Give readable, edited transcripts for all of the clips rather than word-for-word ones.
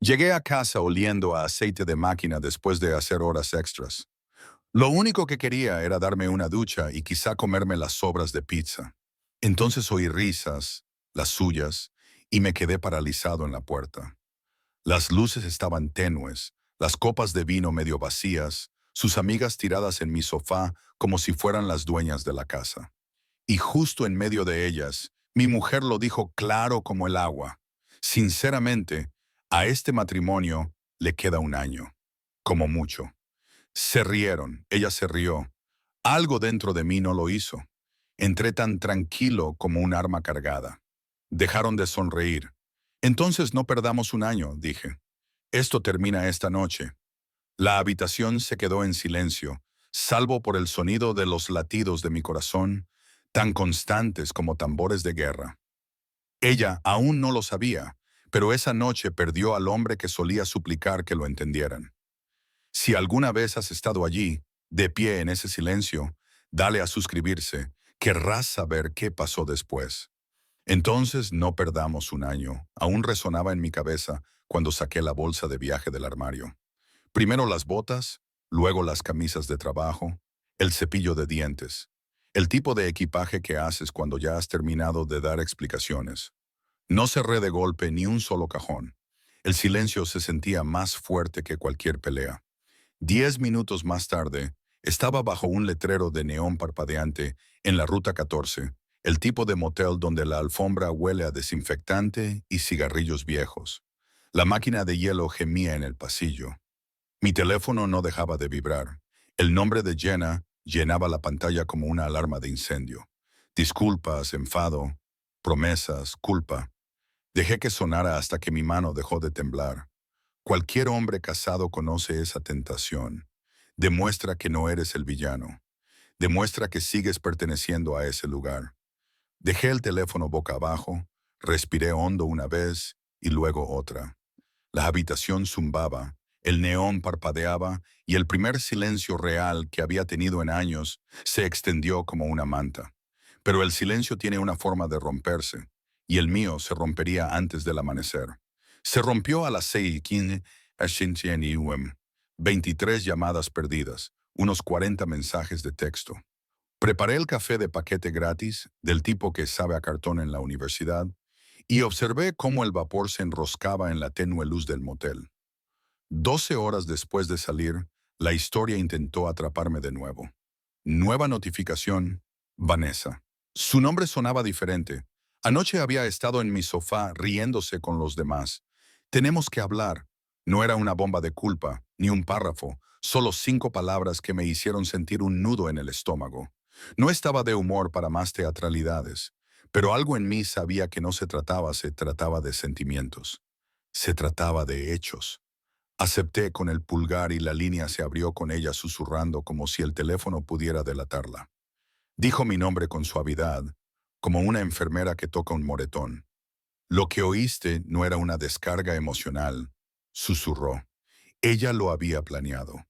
Llegué a casa oliendo a aceite de máquina después de hacer horas extras. Lo único que quería era darme una ducha y quizá comerme las sobras de pizza. Entonces oí risas, las suyas, y me quedé paralizado en la puerta. Las luces estaban tenues, las copas de vino medio vacías, sus amigas tiradas en mi sofá como si fueran las dueñas de la casa. Y justo en medio de ellas, mi mujer lo dijo claro como el agua. Sinceramente, a este matrimonio le queda un año, como mucho. Se rieron, ella se rió. Algo dentro de mí no lo hizo. Entré tan tranquilo como un arma cargada. Dejaron de sonreír. Entonces no perdamos un año, dije. Esto termina esta noche. La habitación se quedó en silencio, salvo por el sonido de los latidos de mi corazón, tan constantes como tambores de guerra. Ella aún no lo sabía, pero esa noche perdió al hombre que solía suplicar que lo entendieran. Si alguna vez has estado allí, de pie en ese silencio, dale a suscribirse, querrás saber qué pasó después. Entonces no perdamos un año, aún resonaba en mi cabeza cuando saqué la bolsa de viaje del armario. Primero las botas, luego las camisas de trabajo, el cepillo de dientes, el tipo de equipaje que haces cuando ya has terminado de dar explicaciones. No cerré de golpe ni un solo cajón. El silencio se sentía más fuerte que cualquier pelea. 10 minutos más tarde, estaba bajo un letrero de neón parpadeante en la Ruta 14, el tipo de motel donde la alfombra huele a desinfectante y cigarrillos viejos. La máquina de hielo gemía en el pasillo. Mi teléfono no dejaba de vibrar. El nombre de Jenna llenaba la pantalla como una alarma de incendio. Disculpas, enfado, promesas, culpa. Dejé que sonara hasta que mi mano dejó de temblar. Cualquier hombre casado conoce esa tentación. Demuestra que no eres el villano. Demuestra que sigues perteneciendo a ese lugar. Dejé el teléfono boca abajo, respiré hondo una vez y luego otra. La habitación zumbaba, el neón parpadeaba y el primer silencio real que había tenido en años se extendió como una manta. Pero el silencio tiene una forma de romperse, y el mío se rompería antes del amanecer. Se rompió a las 6:15 a 23 llamadas perdidas, unos 40 mensajes de texto. Preparé el café de paquete gratis, del tipo que sabe a cartón en la universidad, y observé cómo el vapor se enroscaba en la tenue luz del motel. 12 horas después de salir, la historia intentó atraparme de nuevo. Nueva notificación, Vanessa. Su nombre sonaba diferente. Anoche había estado en mi sofá riéndose con los demás. Tenemos que hablar. No era una bomba de culpa, ni un párrafo, solo 5 palabras que me hicieron sentir un nudo en el estómago. No estaba de humor para más teatralidades, pero algo en mí sabía que no se trataba de sentimientos. Se trataba de hechos. Acepté con el pulgar y la línea se abrió con ella susurrando como si el teléfono pudiera delatarla. Dijo mi nombre con suavidad, como una enfermera que toca un moretón. Lo que oíste no era una descarga emocional, susurró. Ella lo había planeado.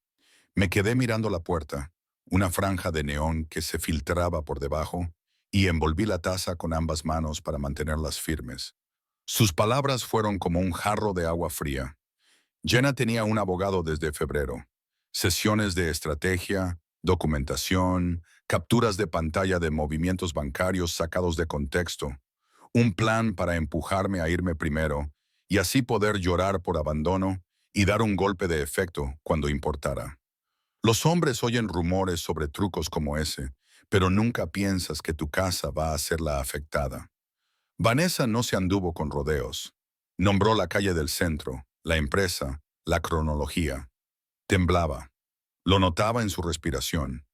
Me quedé mirando la puerta, una franja de neón que se filtraba por debajo, y envolví la taza con ambas manos para mantenerlas firmes. Sus palabras fueron como un jarro de agua fría. Jenna tenía un abogado desde febrero. Sesiones de estrategia, documentación, capturas de pantalla de movimientos bancarios sacados de contexto. Un plan para empujarme a irme primero y así poder llorar por abandono y dar un golpe de efecto cuando importara. Los hombres oyen rumores sobre trucos como ese, pero nunca piensas que tu casa va a ser la afectada. Vanessa no se anduvo con rodeos. Nombró la calle del centro, la empresa, la cronología. Temblaba. Lo notaba en su respiración.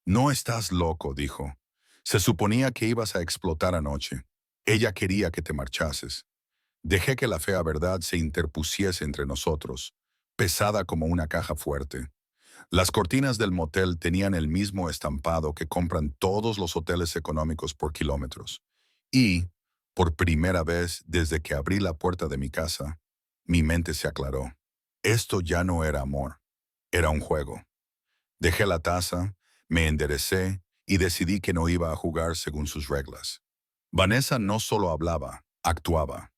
No estás loco, dijo. Se suponía que ibas a explotar anoche. Ella quería que te marchases. Dejé que la fea verdad se interpusiese entre nosotros, pesada como una caja fuerte. Las cortinas del motel tenían el mismo estampado que compran todos los hoteles económicos por kilómetros. Y, por primera vez desde que abrí la puerta de mi casa, mi mente se aclaró. Esto ya no era amor, era un juego. Dejé la taza, me enderecé y decidí que no iba a jugar según sus reglas. Vanessa no solo hablaba, actuaba.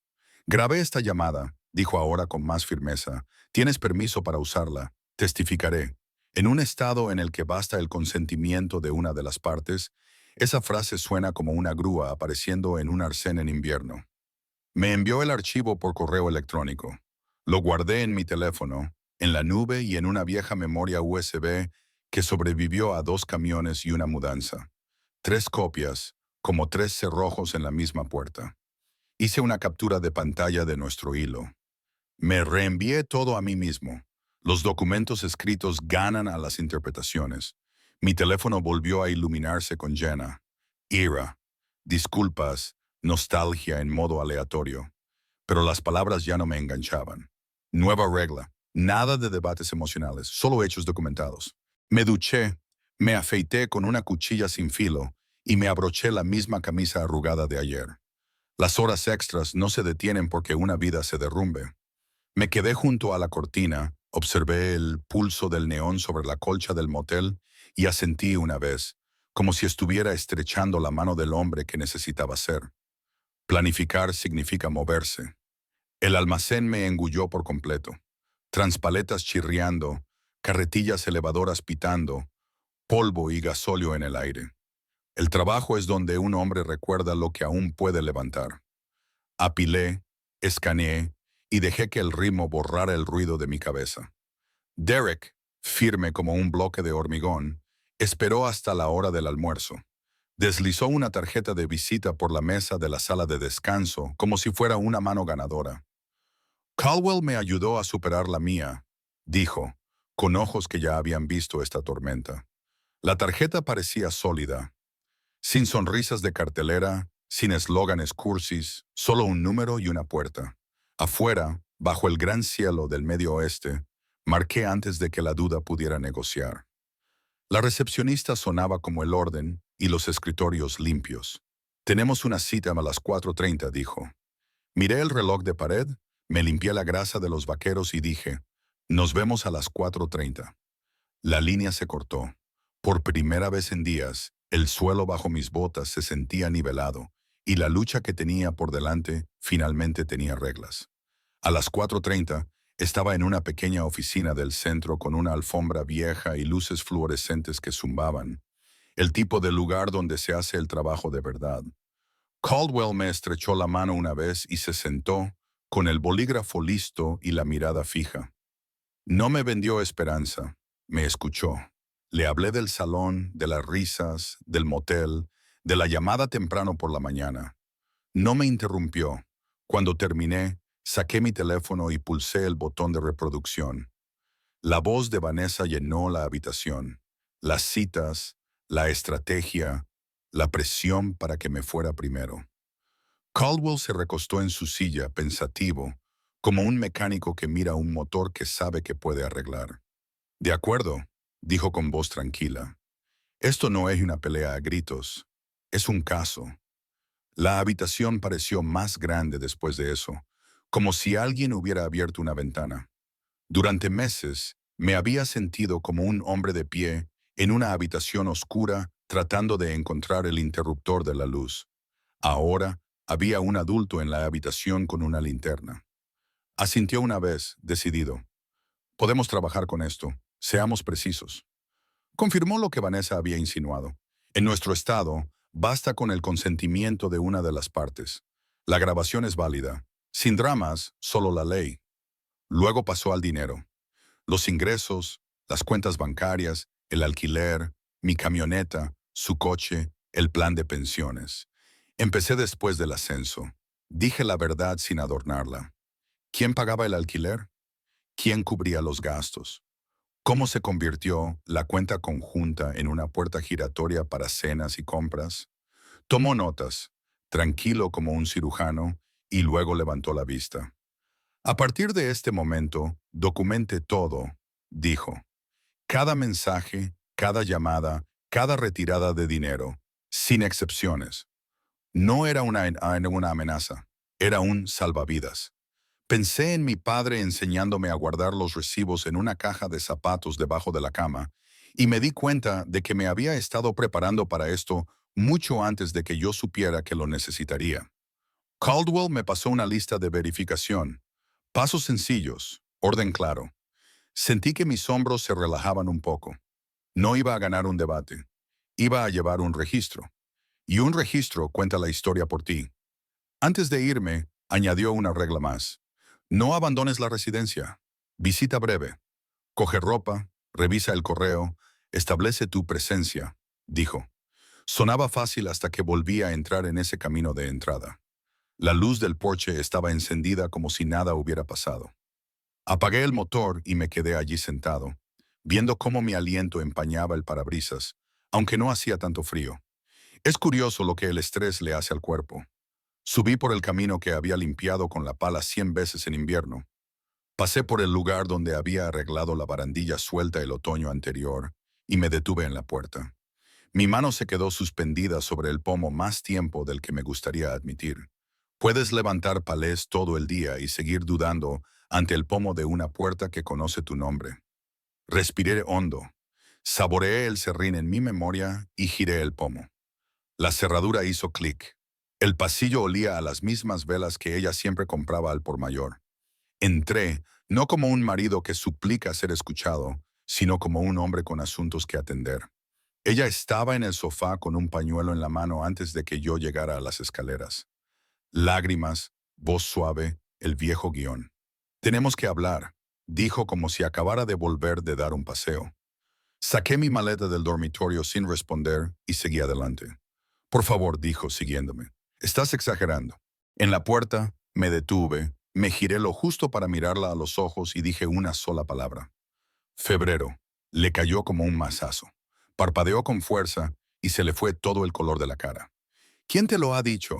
Grabé esta llamada, dijo ahora con más firmeza. Tienes permiso para usarla. Testificaré. En un estado en el que basta el consentimiento de una de las partes, esa frase suena como una grúa apareciendo en un arcén en invierno. Me envió el archivo por correo electrónico. Lo guardé en mi teléfono, en la nube y en una vieja memoria USB que sobrevivió a 2 camiones y una mudanza. 3 copias, como 3 cerrojos en la misma puerta. Hice una captura de pantalla de nuestro hilo. Me reenvié todo a mí mismo. Los documentos escritos ganan a las interpretaciones. Mi teléfono volvió a iluminarse con Jenna. Ira. Disculpas. Nostalgia en modo aleatorio. Pero las palabras ya no me enganchaban. Nueva regla. Nada de debates emocionales, solo hechos documentados. Me duché, me afeité con una cuchilla sin filo y me abroché la misma camisa arrugada de ayer. Las horas extras no se detienen porque una vida se derrumbe. Me quedé junto a la cortina, observé el pulso del neón sobre la colcha del motel y asentí una vez, como si estuviera estrechando la mano del hombre que necesitaba ser. Planificar significa moverse. El almacén me engulló por completo. Transpaletas chirriando, carretillas elevadoras pitando, polvo y gasóleo en el aire. El trabajo es donde un hombre recuerda lo que aún puede levantar. Apilé, escaneé y dejé que el ritmo borrara el ruido de mi cabeza. Derek, firme como un bloque de hormigón, esperó hasta la hora del almuerzo. Deslizó una tarjeta de visita por la mesa de la sala de descanso como si fuera una mano ganadora. Caldwell me ayudó a superar la mía, dijo, con ojos que ya habían visto esta tormenta. La tarjeta parecía sólida, sin sonrisas de cartelera, sin eslóganes cursis, solo un número y una puerta. Afuera, bajo el gran cielo del Medio Oeste, marqué antes de que la duda pudiera negociar. La recepcionista sonaba como el orden y los escritorios limpios. Tenemos una cita a las 4:30, dijo. Miré el reloj de pared, me limpié la grasa de los vaqueros y dije, nos vemos a las 4:30. La línea se cortó. Por primera vez en días, el suelo bajo mis botas se sentía nivelado, y la lucha que tenía por delante finalmente tenía reglas. A las 4:30, estaba en una pequeña oficina del centro con una alfombra vieja y luces fluorescentes que zumbaban, el tipo de lugar donde se hace el trabajo de verdad. Caldwell me estrechó la mano una vez y se sentó, con el bolígrafo listo y la mirada fija. No me vendió esperanza, me escuchó. Le hablé del salón, de las risas, del motel, de la llamada temprano por la mañana. No me interrumpió. Cuando terminé, saqué mi teléfono y pulsé el botón de reproducción. La voz de Vanessa llenó la habitación. Las citas, la estrategia, la presión para que me fuera primero. Caldwell se recostó en su silla, pensativo, como un mecánico que mira un motor que sabe que puede arreglar. De acuerdo, dijo con voz tranquila. Esto no es una pelea a gritos, es un caso. La habitación pareció más grande después de eso, como si alguien hubiera abierto una ventana. Durante meses, me había sentido como un hombre de pie en una habitación oscura tratando de encontrar el interruptor de la luz. Ahora, había un adulto en la habitación con una linterna. Asintió una vez, decidido. Podemos trabajar con esto, seamos precisos. Confirmó lo que Vanessa había insinuado. En nuestro estado, basta con el consentimiento de una de las partes. La grabación es válida. Sin dramas, solo la ley. Luego pasó al dinero. Los ingresos, las cuentas bancarias, el alquiler, mi camioneta, su coche, el plan de pensiones. Empecé después del ascenso. Dije la verdad sin adornarla. ¿Quién pagaba el alquiler? ¿Quién cubría los gastos? ¿Cómo se convirtió la cuenta conjunta en una puerta giratoria para cenas y compras? Tomó notas, tranquilo como un cirujano, y luego levantó la vista. A partir de este momento, documente todo, dijo. Cada mensaje, cada llamada, cada retirada de dinero, sin excepciones. No era una amenaza, era un salvavidas. Pensé en mi padre enseñándome a guardar los recibos en una caja de zapatos debajo de la cama, y me di cuenta de que me había estado preparando para esto mucho antes de que yo supiera que lo necesitaría. Caldwell me pasó una lista de verificación. Pasos sencillos, orden claro. Sentí que mis hombros se relajaban un poco. No iba a ganar un debate. Iba a llevar un registro. Y un registro cuenta la historia por ti. Antes de irme, añadió una regla más. No abandones la residencia. Visita breve. Coge ropa, revisa el correo, establece tu presencia, dijo. Sonaba fácil hasta que volví a entrar en ese camino de entrada. La luz del porche estaba encendida como si nada hubiera pasado. Apagué el motor y me quedé allí sentado, viendo cómo mi aliento empañaba el parabrisas, aunque no hacía tanto frío. Es curioso lo que el estrés le hace al cuerpo. Subí por el camino que había limpiado con la pala 100 veces en invierno. Pasé por el lugar donde había arreglado la barandilla suelta el otoño anterior y me detuve en la puerta. Mi mano se quedó suspendida sobre el pomo más tiempo del que me gustaría admitir. Puedes levantar palés todo el día y seguir dudando ante el pomo de una puerta que conoce tu nombre. Respiré hondo, saboreé el serrín en mi memoria y giré el pomo. La cerradura hizo clic. El pasillo olía a las mismas velas que ella siempre compraba al por mayor. Entré, no como un marido que suplica ser escuchado, sino como un hombre con asuntos que atender. Ella estaba en el sofá con un pañuelo en la mano antes de que yo llegara a las escaleras. Lágrimas, voz suave, el viejo guión. Tenemos que hablar, dijo como si acabara de volver de dar un paseo. Saqué mi maleta del dormitorio sin responder y seguí adelante. Por favor, dijo, siguiéndome. Estás exagerando. En la puerta, me detuve, me giré lo justo para mirarla a los ojos y dije una sola palabra. Febrero. Le cayó como un mazazo. Parpadeó con fuerza y se le fue todo el color de la cara. ¿Quién te lo ha dicho?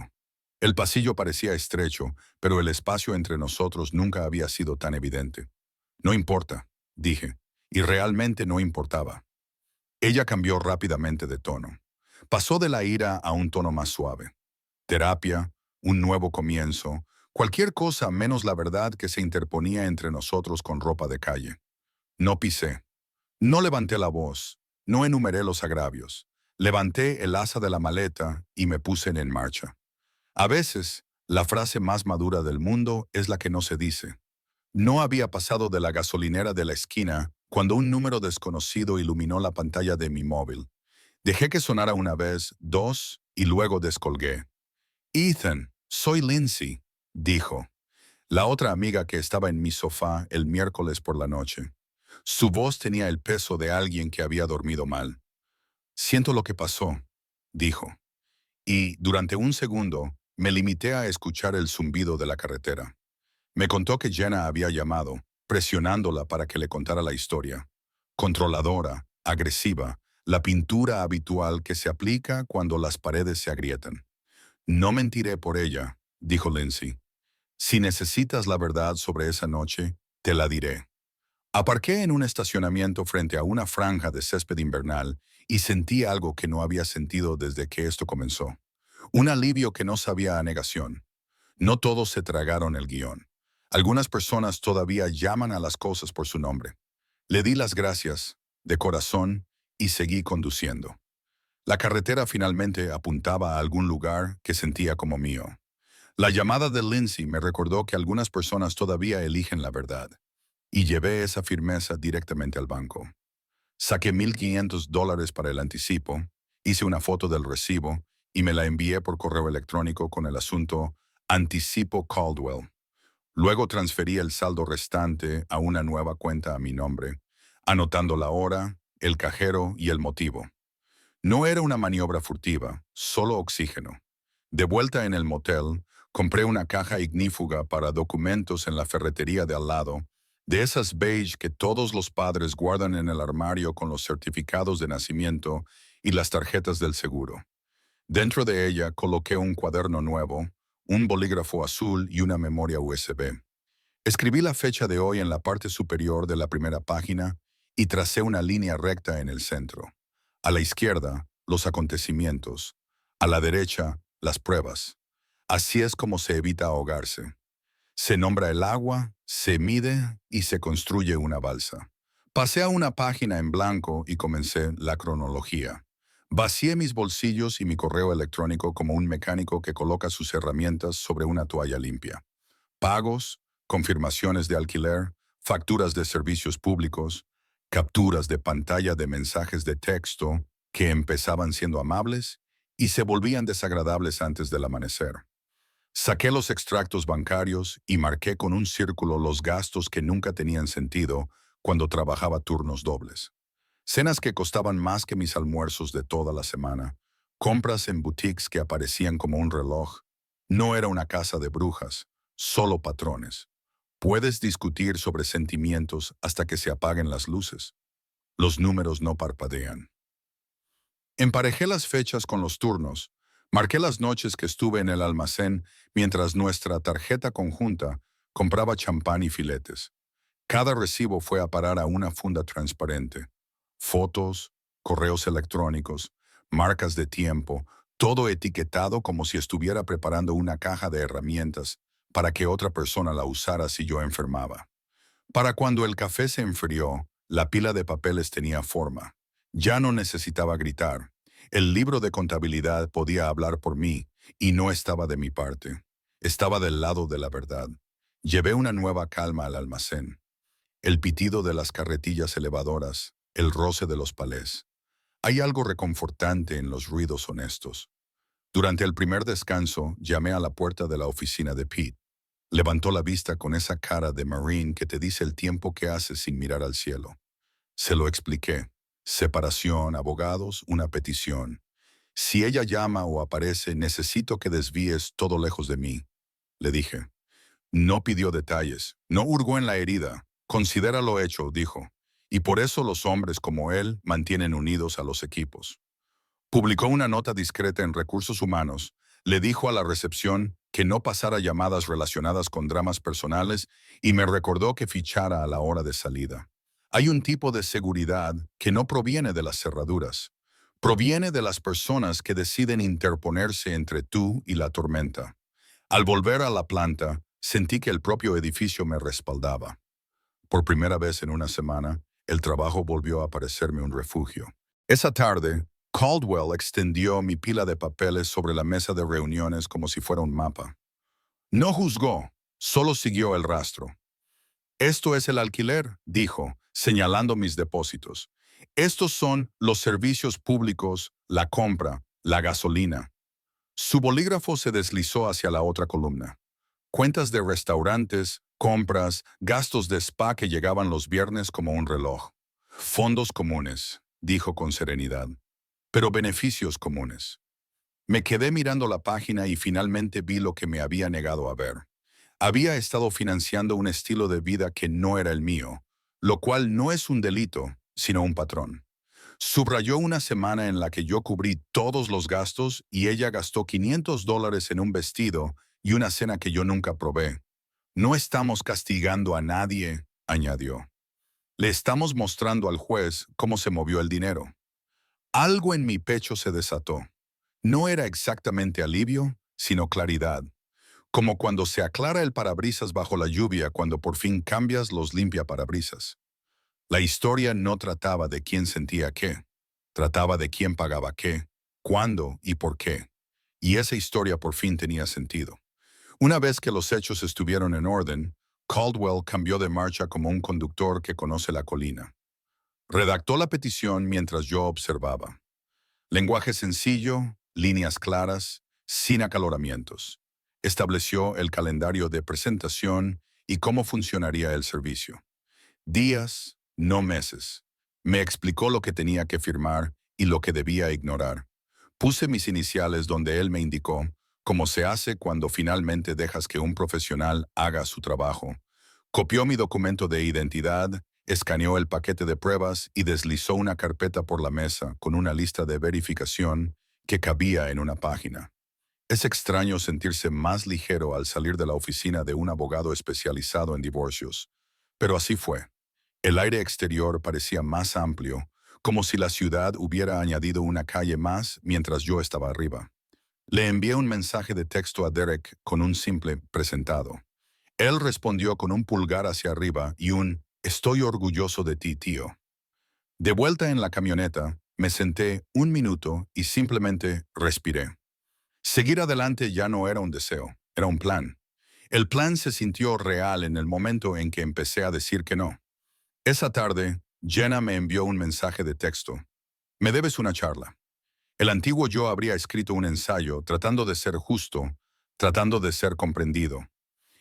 El pasillo parecía estrecho, pero el espacio entre nosotros nunca había sido tan evidente. No importa, dije, y realmente no importaba. Ella cambió rápidamente de tono. Pasó de la ira a un tono más suave. Terapia, un nuevo comienzo, cualquier cosa menos la verdad que se interponía entre nosotros con ropa de calle. No pisé. No levanté la voz. No enumeré los agravios. Levanté el asa de la maleta y me puse en marcha. A veces, la frase más madura del mundo es la que no se dice. No había pasado de la gasolinera de la esquina cuando un número desconocido iluminó la pantalla de mi móvil. Dejé que sonara una vez, dos, y luego descolgué. Ethan, soy Lindsay, dijo. La otra amiga que estaba en mi sofá el miércoles por la noche. Su voz tenía el peso de alguien que había dormido mal. Siento lo que pasó, dijo. Y, durante un segundo, me limité a escuchar el zumbido de la carretera. Me contó que Jenna había llamado, presionándola para que le contara la historia. Controladora, agresiva, la pintura habitual que se aplica cuando las paredes se agrietan. No mentiré por ella, dijo Lindsay. Si necesitas la verdad sobre esa noche, te la diré. Aparqué en un estacionamiento frente a una franja de césped invernal y sentí algo que no había sentido desde que esto comenzó. Un alivio que no sabía a negación. No todos se tragaron el guión. Algunas personas todavía llaman a las cosas por su nombre. Le di las gracias, de corazón, y seguí conduciendo. La carretera finalmente apuntaba a algún lugar que sentía como mío. La llamada de Lindsay me recordó que algunas personas todavía eligen la verdad, y llevé esa firmeza directamente al banco. Saqué $1,500 para el anticipo, hice una foto del recibo y me la envié por correo electrónico con el asunto Anticipo Caldwell. Luego transferí el saldo restante a una nueva cuenta a mi nombre, anotando la hora, el cajero y el motivo. No era una maniobra furtiva, solo oxígeno. De vuelta en el motel, compré una caja ignífuga para documentos en la ferretería de al lado, de esas beige que todos los padres guardan en el armario con los certificados de nacimiento y las tarjetas del seguro. Dentro de ella coloqué un cuaderno nuevo, un bolígrafo azul y una memoria USB. Escribí la fecha de hoy en la parte superior de la primera página y tracé una línea recta en el centro. A la izquierda, los acontecimientos. A la derecha, las pruebas. Así es como se evita ahogarse. Se nombra el agua, se mide y se construye una balsa. Pasé a una página en blanco y comencé la cronología. Vacié mis bolsillos y mi correo electrónico como un mecánico que coloca sus herramientas sobre una toalla limpia. Pagos, confirmaciones de alquiler, facturas de servicios públicos, capturas de pantalla de mensajes de texto que empezaban siendo amables y se volvían desagradables antes del amanecer. Saqué los extractos bancarios y marqué con un círculo los gastos que nunca tenían sentido cuando trabajaba turnos dobles. Cenas que costaban más que mis almuerzos de toda la semana, compras en boutiques que aparecían como un reloj. No era una casa de brujas, solo patrones. Puedes discutir sobre sentimientos hasta que se apaguen las luces. Los números no parpadean. Emparejé las fechas con los turnos. Marqué las noches que estuve en el almacén mientras nuestra tarjeta conjunta compraba champán y filetes. Cada recibo fue a parar a una funda transparente. Fotos, correos electrónicos, marcas de tiempo, todo etiquetado como si estuviera preparando una caja de herramientas para que otra persona la usara si yo enfermaba. Para cuando el café se enfrió, la pila de papeles tenía forma. Ya no necesitaba gritar. El libro de contabilidad podía hablar por mí y no estaba de mi parte. Estaba del lado de la verdad. Llevé una nueva calma al almacén. El pitido de las carretillas elevadoras, el roce de los palés. Hay algo reconfortante en los ruidos honestos. Durante el primer descanso, llamé a la puerta de la oficina de Pete. Levantó la vista con esa cara de Marine que te dice el tiempo que hace sin mirar al cielo. Se lo expliqué. Separación, abogados, una petición. Si ella llama o aparece, necesito que desvíes todo lejos de mí. Le dije. No pidió detalles, no hurgó en la herida. Considera lo hecho, dijo. Y por eso los hombres como él mantienen unidos a los equipos. Publicó una nota discreta en Recursos Humanos. Le dijo a la recepción que no pasara llamadas relacionadas con dramas personales y me recordó que fichara a la hora de salida. Hay un tipo de seguridad que no proviene de las cerraduras. Proviene de las personas que deciden interponerse entre tú y la tormenta. Al volver a la planta, sentí que el propio edificio me respaldaba. Por primera vez en una semana, el trabajo volvió a parecerme un refugio. Esa tarde, Caldwell extendió mi pila de papeles sobre la mesa de reuniones como si fuera un mapa. No juzgó, solo siguió el rastro. Esto es el alquiler, dijo, señalando mis depósitos. Estos son los servicios públicos, la compra, la gasolina. Su bolígrafo se deslizó hacia la otra columna. Cuentas de restaurantes, compras, gastos de spa que llegaban los viernes como un reloj. Fondos comunes, dijo con serenidad, pero beneficios comunes. Me quedé mirando la página y finalmente vi lo que me había negado a ver. Había estado financiando un estilo de vida que no era el mío, lo cual no es un delito, sino un patrón. Subrayó una semana en la que yo cubrí todos los gastos y ella gastó $500 en un vestido y una cena que yo nunca probé. No estamos castigando a nadie, añadió. Le estamos mostrando al juez cómo se movió el dinero. Algo en mi pecho se desató. No era exactamente alivio, sino claridad. Como cuando se aclara el parabrisas bajo la lluvia cuando por fin cambias los limpiaparabrisas. La historia no trataba de quién sentía qué. Trataba de quién pagaba qué, cuándo y por qué. Y esa historia por fin tenía sentido. Una vez que los hechos estuvieron en orden, Caldwell cambió de marcha como un conductor que conoce la colina. Redactó la petición mientras yo observaba. Lenguaje sencillo, líneas claras, sin acaloramientos. Estableció el calendario de presentación y cómo funcionaría el servicio. Días, no meses. Me explicó lo que tenía que firmar y lo que debía ignorar. Puse mis iniciales donde él me indicó, como se hace cuando finalmente dejas que un profesional haga su trabajo. Copió mi documento de identidad, escaneó el paquete de pruebas y deslizó una carpeta por la mesa con una lista de verificación que cabía en una página. Es extraño sentirse más ligero al salir de la oficina de un abogado especializado en divorcios, pero así fue. El aire exterior parecía más amplio, como si la ciudad hubiera añadido una calle más mientras yo estaba arriba. Le envié un mensaje de texto a Derek con un simple presentado. Él respondió con un pulgar hacia arriba y un «Estoy orgulloso de ti, tío». De vuelta en la camioneta, me senté un minuto y simplemente respiré. Seguir adelante ya no era un deseo, era un plan. El plan se sintió real en el momento en que empecé a decir que no. Esa tarde, Jenna me envió un mensaje de texto. Me debes una charla. El antiguo yo habría escrito un ensayo tratando de ser justo, tratando de ser comprendido.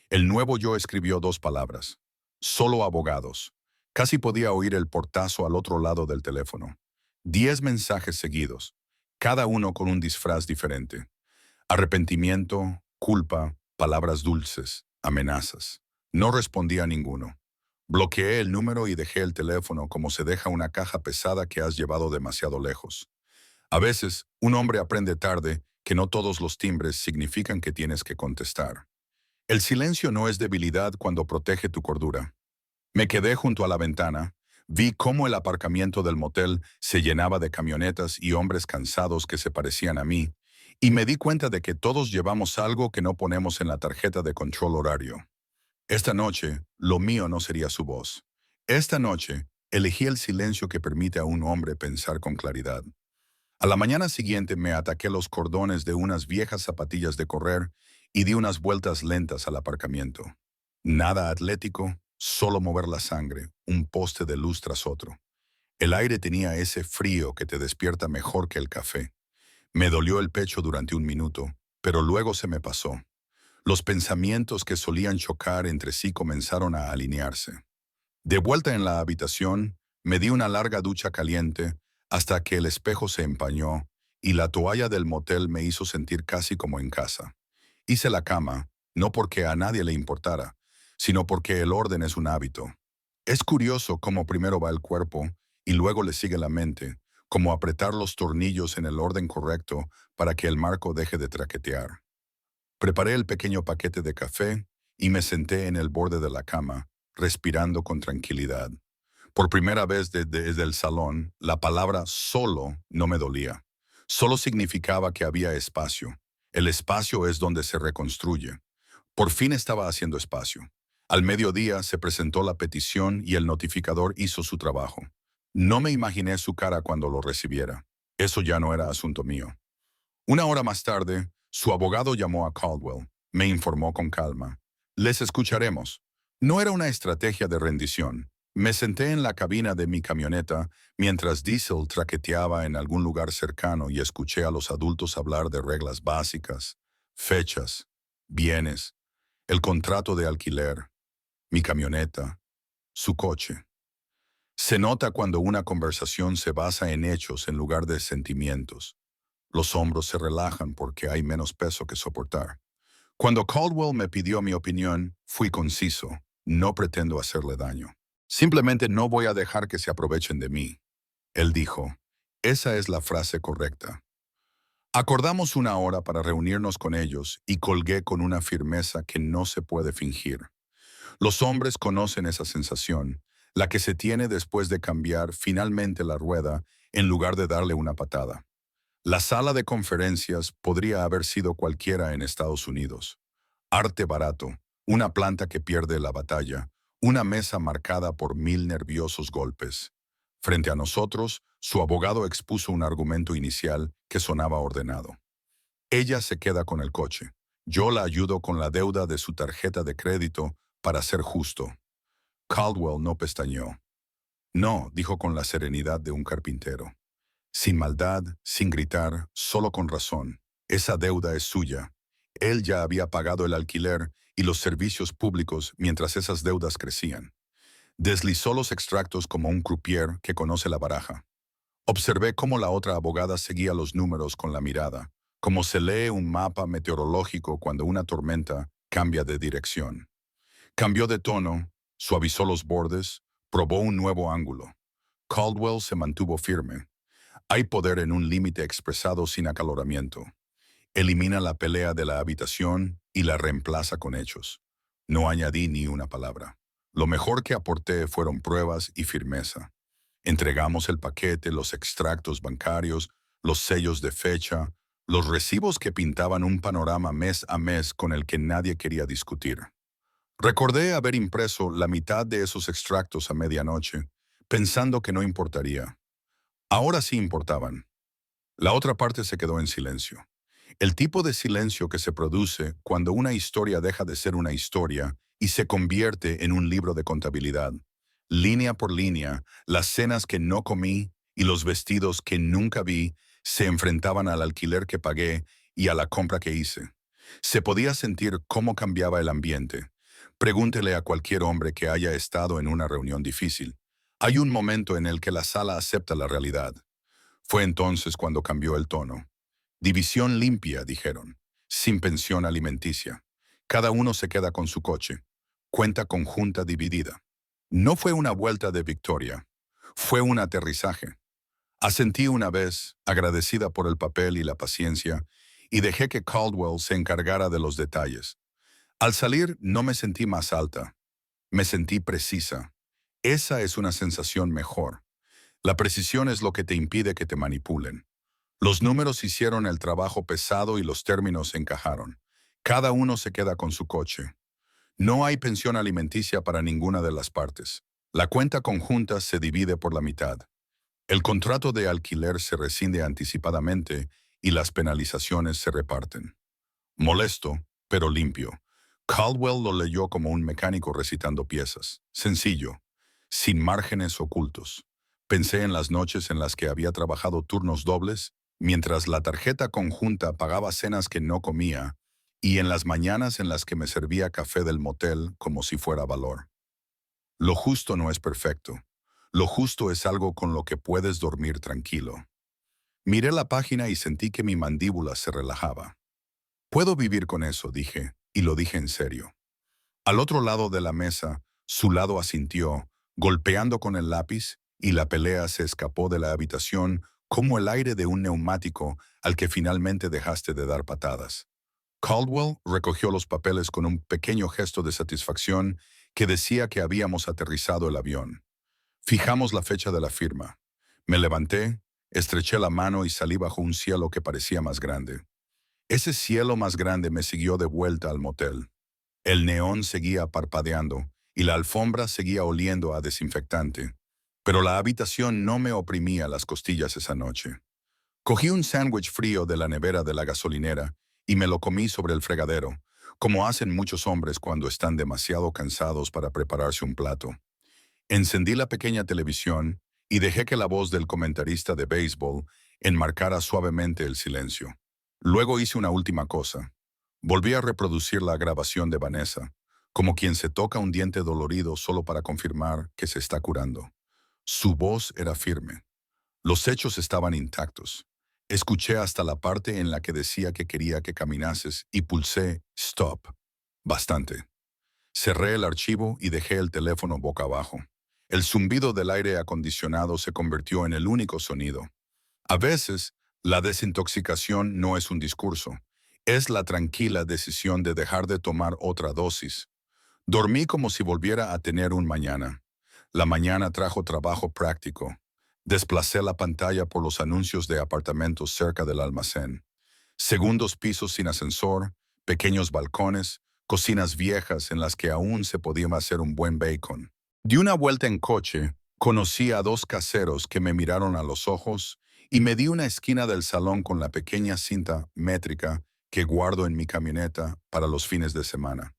El nuevo yo escribió dos palabras. Solo abogados. Casi podía oír el portazo al otro lado del teléfono. 10 mensajes seguidos, cada uno con un disfraz diferente. Arrepentimiento, culpa, palabras dulces, amenazas. No respondía a ninguno. Bloqueé el número y dejé el teléfono como se deja una caja pesada que has llevado demasiado lejos. A veces, un hombre aprende tarde que no todos los timbres significan que tienes que contestar. El silencio no es debilidad cuando protege tu cordura. Me quedé junto a la ventana, vi cómo el aparcamiento del motel se llenaba de camionetas y hombres cansados que se parecían a mí, y me di cuenta de que todos llevamos algo que no ponemos en la tarjeta de control horario. Esta noche, lo mío no sería su voz. Esta noche, elegí el silencio que permite a un hombre pensar con claridad. A la mañana siguiente me ataqué los cordones de unas viejas zapatillas de correr y di unas vueltas lentas al aparcamiento. Nada atlético, solo mover la sangre, un poste de luz tras otro. El aire tenía ese frío que te despierta mejor que el café. Me dolió el pecho durante un minuto, pero luego se me pasó. Los pensamientos que solían chocar entre sí comenzaron a alinearse. De vuelta en la habitación, me di una larga ducha caliente hasta que el espejo se empañó y la toalla del motel me hizo sentir casi como en casa. Hice la cama, no porque a nadie le importara, sino porque el orden es un hábito. Es curioso cómo primero va el cuerpo y luego le sigue la mente, como apretar los tornillos en el orden correcto para que el marco deje de traquetear. Preparé el pequeño paquete de café y me senté en el borde de la cama, respirando con tranquilidad. Por primera vez desde el salón, la palabra solo no me dolía. Solo significaba que había espacio. El espacio es donde se reconstruye. Por fin estaba haciendo espacio. Al mediodía se presentó la petición y el notificador hizo su trabajo. No me imaginé su cara cuando lo recibiera. Eso ya no era asunto mío. Una hora más tarde, su abogado llamó a Caldwell. Me informó con calma. Les escucharemos. No era una estrategia de rendición. Me senté en la cabina de mi camioneta mientras Diesel traqueteaba en algún lugar cercano y escuché a los adultos hablar de reglas básicas, fechas, bienes, el contrato de alquiler, mi camioneta, su coche. Se nota cuando una conversación se basa en hechos en lugar de sentimientos. Los hombros se relajan porque hay menos peso que soportar. Cuando Caldwell me pidió mi opinión, fui conciso. No pretendo hacerle daño. Simplemente no voy a dejar que se aprovechen de mí. Él dijo, esa es la frase correcta. Acordamos una hora para reunirnos con ellos y colgué con una firmeza que no se puede fingir. Los hombres conocen esa sensación, la que se tiene después de cambiar finalmente la rueda en lugar de darle una patada. La sala de conferencias podría haber sido cualquiera en Estados Unidos. Arte barato, una planta que pierde la batalla, una mesa marcada por 1000 nerviosos golpes. Frente a nosotros, su abogado expuso un argumento inicial que sonaba ordenado. Ella se queda con el coche. Yo la ayudo con la deuda de su tarjeta de crédito para ser justo. Caldwell no pestañeó. No, dijo con la serenidad de un carpintero. Sin maldad, sin gritar, solo con razón. Esa deuda es suya. Él ya había pagado el alquiler y los servicios públicos mientras esas deudas crecían. Deslizó los extractos como un croupier que conoce la baraja. Observé cómo la otra abogada seguía los números con la mirada, como se lee un mapa meteorológico cuando una tormenta cambia de dirección. Cambió de tono, suavizó los bordes, probó un nuevo ángulo. Caldwell se mantuvo firme. Hay poder en un límite expresado sin acaloramiento. Elimina la pelea de la habitación y la reemplaza con hechos. No añadí ni una palabra. Lo mejor que aporté fueron pruebas y firmeza. Entregamos el paquete, los extractos bancarios, los sellos de fecha, los recibos que pintaban un panorama mes a mes con el que nadie quería discutir. Recordé haber impreso la mitad de esos extractos a medianoche, pensando que no importaría. Ahora sí importaban. La otra parte se quedó en silencio. El tipo de silencio que se produce cuando una historia deja de ser una historia y se convierte en un libro de contabilidad. Línea por línea, las cenas que no comí y los vestidos que nunca vi se enfrentaban al alquiler que pagué y a la compra que hice. Se podía sentir cómo cambiaba el ambiente. Pregúntele a cualquier hombre que haya estado en una reunión difícil. Hay un momento en el que la sala acepta la realidad. Fue entonces cuando cambió el tono. División limpia, dijeron, sin pensión alimenticia. Cada uno se queda con su coche. Cuenta conjunta dividida. No fue una vuelta de victoria, fue un aterrizaje. Asentí una vez, agradecida por el papel y la paciencia, y dejé que Caldwell se encargara de los detalles. Al salir no me sentí más alta, me sentí precisa. Esa es una sensación mejor. La precisión es lo que te impide que te manipulen. Los números hicieron el trabajo pesado y los términos encajaron. Cada uno se queda con su coche. No hay pensión alimenticia para ninguna de las partes. La cuenta conjunta se divide por la mitad. El contrato de alquiler se rescinde anticipadamente y las penalizaciones se reparten. Molesto, pero limpio. Caldwell lo leyó como un mecánico recitando piezas. Sencillo, sin márgenes ocultos. Pensé en las noches en las que había trabajado turnos dobles, mientras la tarjeta conjunta pagaba cenas que no comía, y en las mañanas en las que me servía café del motel como si fuera valor. Lo justo no es perfecto. Lo justo es algo con lo que puedes dormir tranquilo. Miré la página y sentí que mi mandíbula se relajaba. Puedo vivir con eso, dije, y lo dije en serio. Al otro lado de la mesa, su lado asintió, golpeando con el lápiz, y la pelea se escapó de la habitación como el aire de un neumático al que finalmente dejaste de dar patadas. Caldwell recogió los papeles con un pequeño gesto de satisfacción que decía que habíamos aterrizado el avión. Fijamos la fecha de la firma. Me levanté, estreché la mano y salí bajo un cielo que parecía más grande. Ese cielo más grande me siguió de vuelta al motel. El neón seguía parpadeando y la alfombra seguía oliendo a desinfectante, pero la habitación no me oprimía las costillas esa noche. Cogí un sándwich frío de la nevera de la gasolinera y me lo comí sobre el fregadero, como hacen muchos hombres cuando están demasiado cansados para prepararse un plato. Encendí la pequeña televisión y dejé que la voz del comentarista de béisbol enmarcara suavemente el silencio. Luego hice una última cosa. Volví a reproducir la grabación de Vanessa, como quien se toca un diente dolorido solo para confirmar que se está curando. Su voz era firme. Los hechos estaban intactos. Escuché hasta la parte en la que decía que quería que caminases y pulsé stop. Bastante. Cerré el archivo y dejé el teléfono boca abajo. El zumbido del aire acondicionado se convirtió en el único sonido. A veces, la desintoxicación no es un discurso. Es la tranquila decisión de dejar de tomar otra dosis. Dormí como si volviera a tener un mañana. La mañana trajo trabajo práctico. Desplacé la pantalla por los anuncios de apartamentos cerca del almacén. Segundos pisos sin ascensor, pequeños balcones, cocinas viejas en las que aún se podía hacer un buen bacon. Di una vuelta en coche, conocí a dos caseros que me miraron a los ojos y me di una esquina del salón con la pequeña cinta métrica que guardo en mi camioneta para los fines de semana.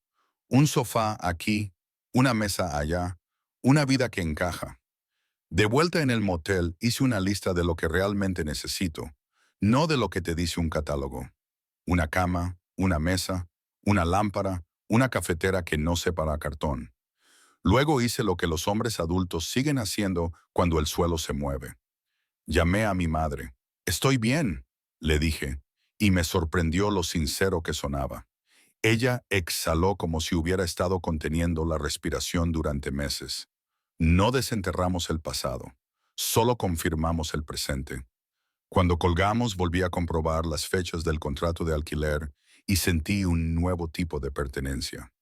Un sofá aquí, una mesa allá, una vida que encaja. De vuelta en el motel hice una lista de lo que realmente necesito, no de lo que te dice un catálogo. Una cama, una mesa, una lámpara, una cafetera que no separa cartón. Luego hice lo que los hombres adultos siguen haciendo cuando el suelo se mueve. Llamé a mi madre. «Estoy bien», le dije, y me sorprendió lo sincero que sonaba. Ella exhaló como si hubiera estado conteniendo la respiración durante meses. No desenterramos el pasado, solo confirmamos el presente. Cuando colgamos volví a comprobar las fechas del contrato de alquiler y sentí un nuevo tipo de pertenencia.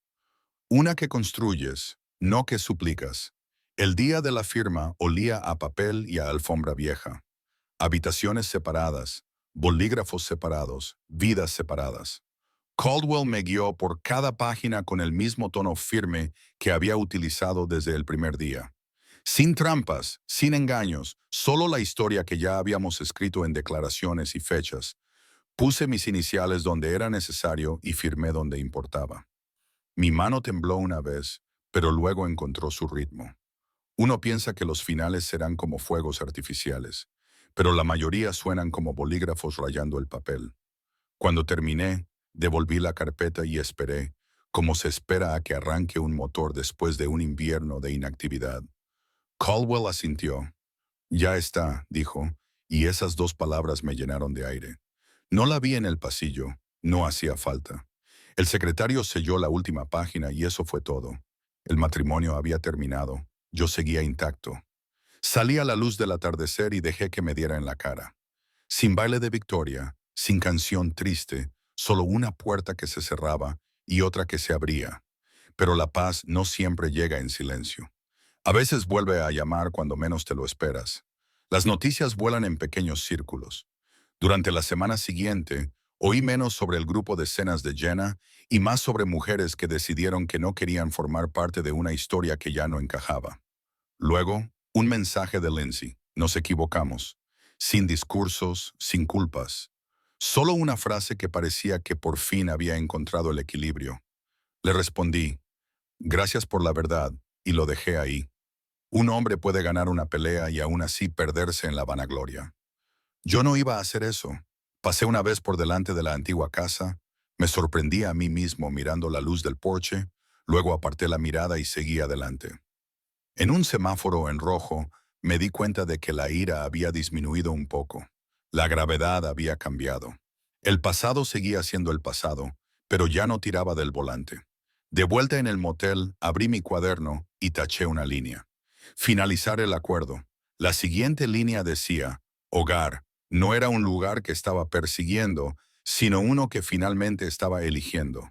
Una que construyes, no que suplicas. El día de la firma olía a papel y a alfombra vieja. Habitaciones separadas, bolígrafos separados, vidas separadas. Caldwell me guió por cada página con el mismo tono firme que había utilizado desde el primer día. Sin trampas, sin engaños, solo la historia que ya habíamos escrito en declaraciones y fechas. Puse mis iniciales donde era necesario y firmé donde importaba. Mi mano tembló una vez, pero luego encontró su ritmo. Uno piensa que los finales serán como fuegos artificiales, pero la mayoría suenan como bolígrafos rayando el papel. Cuando terminé, devolví la carpeta y esperé, como se espera a que arranque un motor después de un invierno de inactividad. Caldwell asintió. Ya está, dijo, y esas dos palabras me llenaron de aire. No la vi en el pasillo, no hacía falta. El secretario selló la última página y eso fue todo. El matrimonio había terminado, yo seguía intacto. Salí a la luz del atardecer y dejé que me diera en la cara. Sin baile de victoria, sin canción triste, solo una puerta que se cerraba y otra que se abría. Pero la paz no siempre llega en silencio. A veces vuelve a llamar cuando menos te lo esperas. Las noticias vuelan en pequeños círculos. Durante la semana siguiente, oí menos sobre el grupo de cenas de Jenna y más sobre mujeres que decidieron que no querían formar parte de una historia que ya no encajaba. Luego, un mensaje de Lindsay. Nos equivocamos. Sin discursos, sin culpas. Solo una frase que parecía que por fin había encontrado el equilibrio. Le respondí, gracias por la verdad, y lo dejé ahí. Un hombre puede ganar una pelea y aún así perderse en la vanagloria. Yo no iba a hacer eso. Pasé una vez por delante de la antigua casa, me sorprendí a mí mismo mirando la luz del porche, luego aparté la mirada y seguí adelante. En un semáforo en rojo, me di cuenta de que la ira había disminuido un poco. La gravedad había cambiado. El pasado seguía siendo el pasado, pero ya no tiraba del volante. De vuelta en el motel, abrí mi cuaderno y taché una línea. Finalizar el acuerdo. La siguiente línea decía, hogar, no era un lugar que estaba persiguiendo, sino uno que finalmente estaba eligiendo.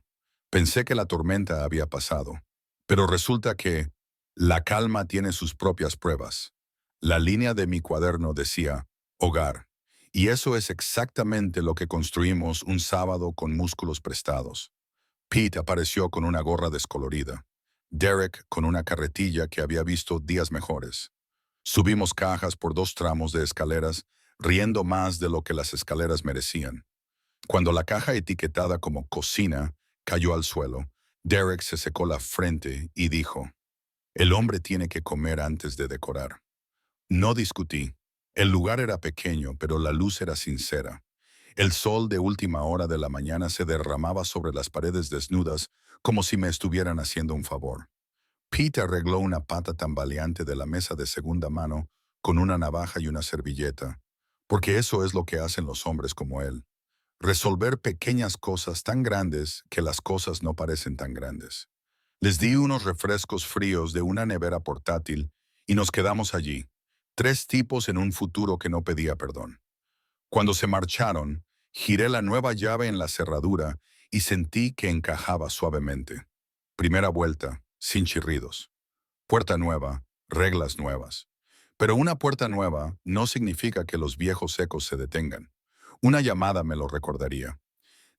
Pensé que la tormenta había pasado, pero resulta que la calma tiene sus propias pruebas. La línea de mi cuaderno decía, hogar, y eso es exactamente lo que construimos un sábado con músculos prestados. Pete apareció con una gorra descolorida. Derek con una carretilla que había visto días mejores. Subimos cajas por 2 tramos de escaleras, riendo más de lo que las escaleras merecían. Cuando la caja etiquetada como cocina cayó al suelo, Derek se secó la frente y dijo, el hombre tiene que comer antes de decorar. No discutí. El lugar era pequeño, pero la luz era sincera. El sol de última hora de la mañana se derramaba sobre las paredes desnudas como si me estuvieran haciendo un favor. Pete arregló una pata tambaleante de la mesa de segunda mano con una navaja y una servilleta, porque eso es lo que hacen los hombres como él. Resolver pequeñas cosas tan grandes que las cosas no parecen tan grandes. Les di unos refrescos fríos de una nevera portátil y nos quedamos allí, 3 tipos en un futuro que no pedía perdón. Cuando se marcharon, giré la nueva llave en la cerradura y sentí que encajaba suavemente. Primera vuelta, sin chirridos. Puerta nueva, reglas nuevas. Pero una puerta nueva no significa que los viejos ecos se detengan. Una llamada me lo recordaría.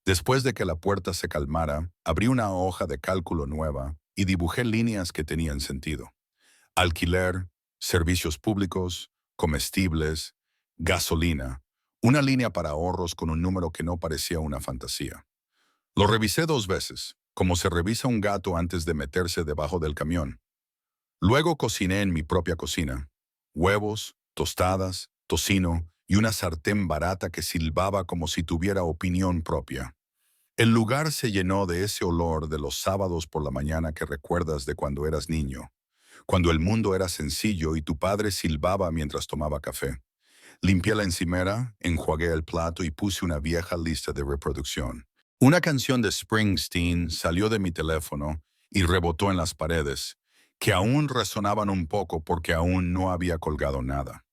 Después de que la puerta se calmara, abrí una hoja de cálculo nueva y dibujé líneas que tenían sentido. Alquiler, servicios públicos, comestibles, gasolina. Una línea para ahorros con un número que no parecía una fantasía. Lo revisé 2 veces, como se revisa un gato antes de meterse debajo del camión. Luego cociné en mi propia cocina. Huevos, tostadas, tocino y una sartén barata que silbaba como si tuviera opinión propia. El lugar se llenó de ese olor de los sábados por la mañana que recuerdas de cuando eras niño, cuando el mundo era sencillo y tu padre silbaba mientras tomaba café. Limpié la encimera, enjuagué el plato y puse una vieja lista de reproducción. Una canción de Springsteen salió de mi teléfono y rebotó en las paredes, que aún resonaban un poco porque aún no había colgado nada.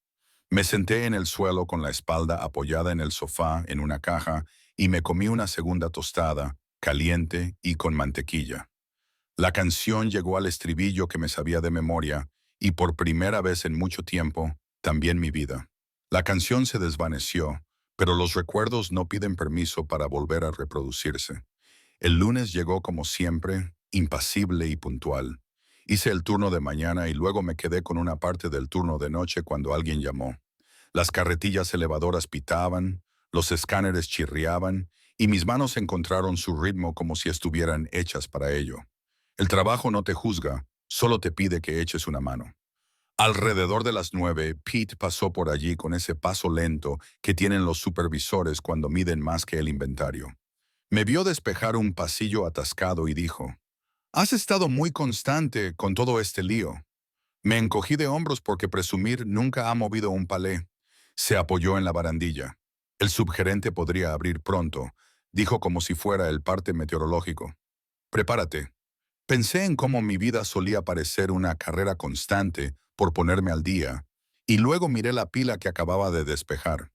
Me senté en el suelo con la espalda apoyada en el sofá en una caja y me comí una segunda tostada, caliente y con mantequilla. La canción llegó al estribillo que me sabía de memoria y por primera vez en mucho tiempo, también mi vida. La canción se desvaneció, pero los recuerdos no piden permiso para volver a reproducirse. El lunes llegó como siempre, impasible y puntual. Hice el turno de mañana y luego me quedé con una parte del turno de noche cuando alguien llamó. Las carretillas elevadoras pitaban, Los escáneres chirriaban y mis manos encontraron su ritmo como si estuvieran hechas para ello. El trabajo no te juzga, solo te pide que eches una mano. Alrededor de las 9, Pete pasó por allí con ese paso lento que tienen los supervisores cuando miden más que el inventario. Me vio despejar un pasillo atascado y dijo, «Has estado muy constante con todo este lío». Me encogí de hombros porque presumir nunca ha movido un palé. Se apoyó en la barandilla. «El subgerente podría abrir pronto», dijo como si fuera el parte meteorológico. «Prepárate». Pensé en cómo mi vida solía parecer una carrera constante por ponerme al día, y luego miré la pila que acababa de despejar.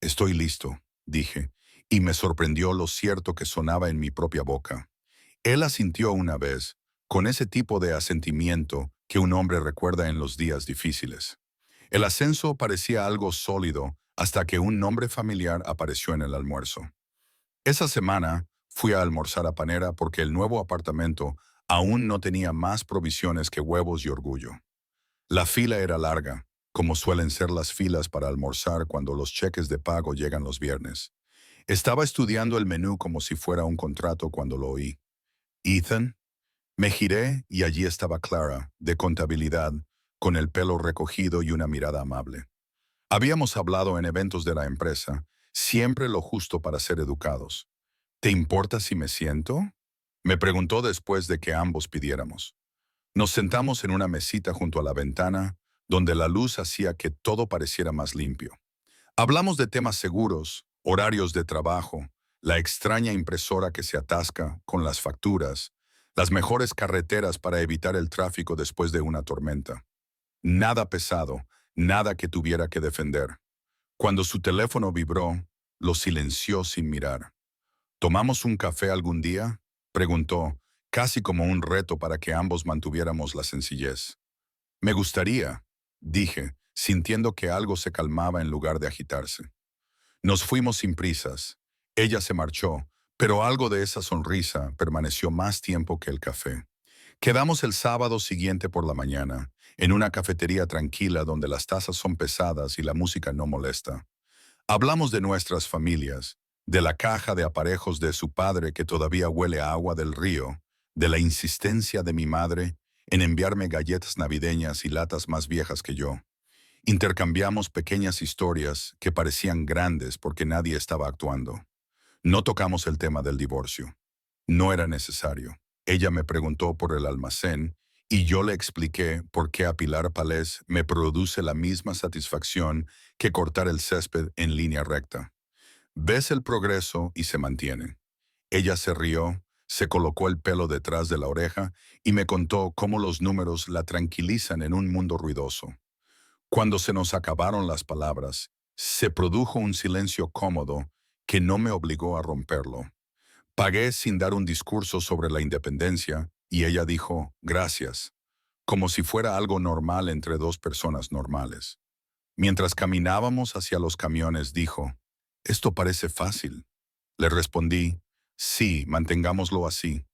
«Estoy listo», dije, y me sorprendió lo cierto que sonaba en mi propia boca. Él asintió una vez, con ese tipo de asentimiento que un hombre recuerda en los días difíciles. El ascenso parecía algo sólido hasta que un nombre familiar apareció en el almuerzo. Esa semana fui a almorzar a Panera porque el nuevo apartamento aún no tenía más provisiones que huevos y orgullo. La fila era larga, como suelen ser las filas para almorzar cuando los cheques de pago llegan los viernes. Estaba estudiando el menú como si fuera un contrato cuando lo oí. «Ethan». Me giré y allí estaba Clara, de contabilidad, con el pelo recogido y una mirada amable. Habíamos hablado en eventos de la empresa, siempre lo justo para ser educados. «¿Te importa si me siento?», me preguntó después de que ambos pidiéramos. Nos sentamos en una mesita junto a la ventana, donde la luz hacía que todo pareciera más limpio. Hablamos de temas seguros, horarios de trabajo, la extraña impresora que se atasca con las facturas, las mejores carreteras para evitar el tráfico después de una tormenta. Nada pesado, nada que tuviera que defender. Cuando su teléfono vibró, lo silenció sin mirar. «¿Tomamos un café algún día?», preguntó, casi como un reto para que ambos mantuviéramos la sencillez. «Me gustaría», dije, sintiendo que algo se calmaba en lugar de agitarse. Nos fuimos sin prisas. Ella se marchó, pero algo de esa sonrisa permaneció más tiempo que el café. Quedamos el sábado siguiente por la mañana, en una cafetería tranquila donde las tazas son pesadas y la música no molesta. Hablamos de nuestras familias, de la caja de aparejos de su padre que todavía huele a agua del río, de la insistencia de mi madre en enviarme galletas navideñas y latas más viejas que yo. Intercambiamos pequeñas historias que parecían grandes porque nadie estaba actuando. No tocamos el tema del divorcio. No era necesario. Ella me preguntó por el almacén y yo le expliqué por qué apilar palés me produce la misma satisfacción que cortar el césped en línea recta. Ves el progreso y se mantiene. Ella se rió, se colocó el pelo detrás de la oreja y me contó cómo los números la tranquilizan en un mundo ruidoso. Cuando se nos acabaron las palabras, se produjo un silencio cómodo que no me obligó a romperlo. Pagué sin dar un discurso sobre la independencia y ella dijo, «Gracias», como si fuera algo normal entre dos personas normales. Mientras caminábamos hacia los camiones, dijo, «Esto parece fácil». Le respondí, «Sí, mantengámoslo así».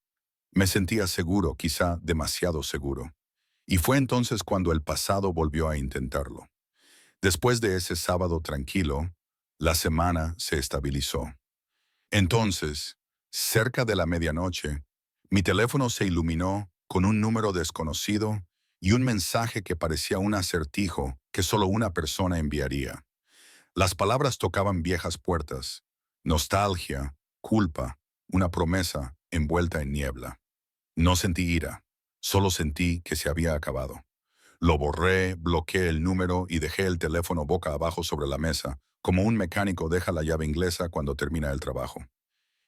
Me sentía seguro, quizá demasiado seguro. Y fue entonces cuando el pasado volvió a intentarlo. Después de ese sábado tranquilo, la semana se estabilizó. Entonces, cerca de la medianoche, mi teléfono se iluminó con un número desconocido y un mensaje que parecía un acertijo que solo una persona enviaría. Las palabras tocaban viejas puertas, nostalgia, culpa, una promesa envuelta en niebla. No sentí ira, solo sentí que se había acabado. Lo borré, bloqueé el número y dejé el teléfono boca abajo sobre la mesa, como un mecánico deja la llave inglesa cuando termina el trabajo.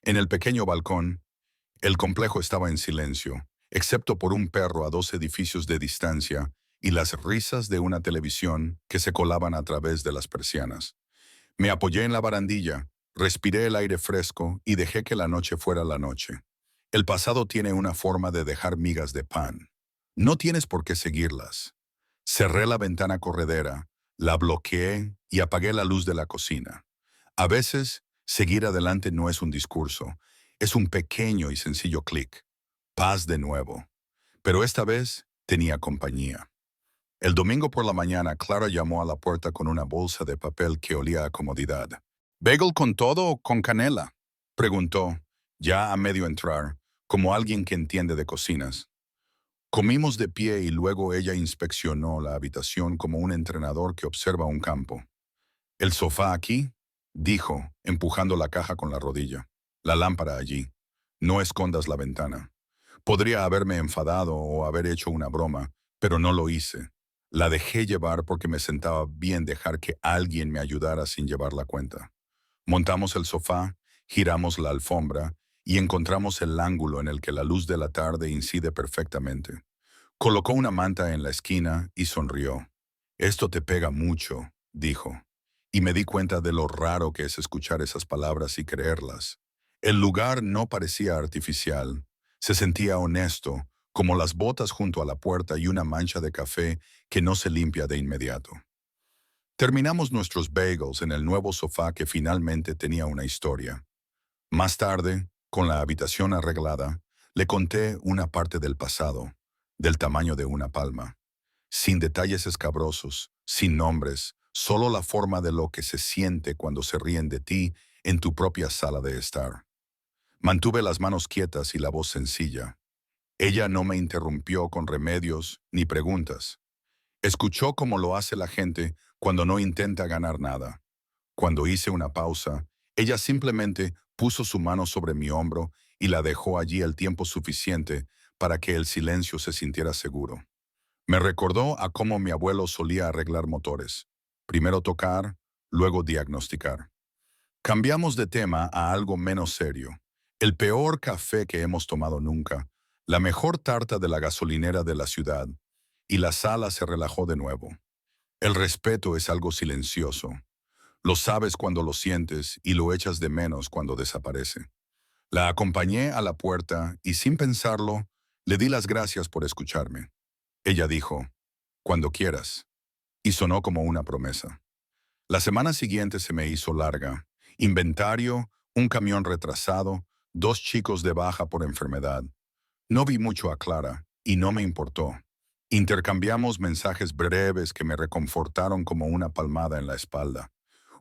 En el pequeño balcón, el complejo estaba en silencio, excepto por un perro a 2 edificios de distancia y las risas de una televisión que se colaban a través de las persianas. Me apoyé en la barandilla, respiré el aire fresco y dejé que la noche fuera la noche. El pasado tiene una forma de dejar migas de pan. No tienes por qué seguirlas. Cerré la ventana corredera, la bloqueé y apagué la luz de la cocina. A veces, seguir adelante no es un discurso, es un pequeño y sencillo clic. Paz de nuevo. Pero esta vez tenía compañía. El domingo por la mañana, Clara llamó a la puerta con una bolsa de papel que olía a comodidad. ¿Bagel con todo o con canela? Preguntó, ya a medio entrar, como alguien que entiende de cocinas. Comimos de pie y luego ella inspeccionó la habitación como un entrenador que observa un campo. «¿El sofá aquí?», dijo, empujando la caja con la rodilla. «La lámpara allí. No escondas la ventana». Podría haberme enfadado o haber hecho una broma, pero no lo hice. La dejé llevar porque me sentaba bien dejar que alguien me ayudara sin llevar la cuenta. Montamos el sofá, giramos la alfombra y encontramos el ángulo en el que la luz de la tarde incide perfectamente. Colocó una manta en la esquina y sonrió. «Esto te pega mucho», dijo. Y me di cuenta de lo raro que es escuchar esas palabras y creerlas. El lugar no parecía artificial. Se sentía honesto, como las botas junto a la puerta y una mancha de café que no se limpia de inmediato. Terminamos nuestros bagels en el nuevo sofá que finalmente tenía una historia. Más tarde, con la habitación arreglada, le conté una parte del pasado, del tamaño de una palma, sin detalles escabrosos, sin nombres, solo la forma de lo que se siente cuando se ríen de ti en tu propia sala de estar. Mantuve las manos quietas y la voz sencilla. Ella no me interrumpió con remedios ni preguntas. Escuchó como lo hace la gente cuando no intenta ganar nada. Cuando hice una pausa, ella simplemente puso su mano sobre mi hombro y la dejó allí el tiempo suficiente para que el silencio se sintiera seguro. Me recordó a cómo mi abuelo solía arreglar motores. Primero tocar, luego diagnosticar. Cambiamos de tema a algo menos serio. El peor café que hemos tomado nunca, la mejor tarta de la gasolinera de la ciudad, y la sala se relajó de nuevo. El respeto es algo silencioso. Lo sabes cuando lo sientes y lo echas de menos cuando desaparece. La acompañé a la puerta y sin pensarlo, le di las gracias por escucharme. Ella dijo, «Cuando quieras», y sonó como una promesa. La semana siguiente se me hizo larga. Inventario, un camión retrasado, 2 chicos de baja por enfermedad. No vi mucho a Clara y no me importó. Intercambiamos mensajes breves que me reconfortaron como una palmada en la espalda.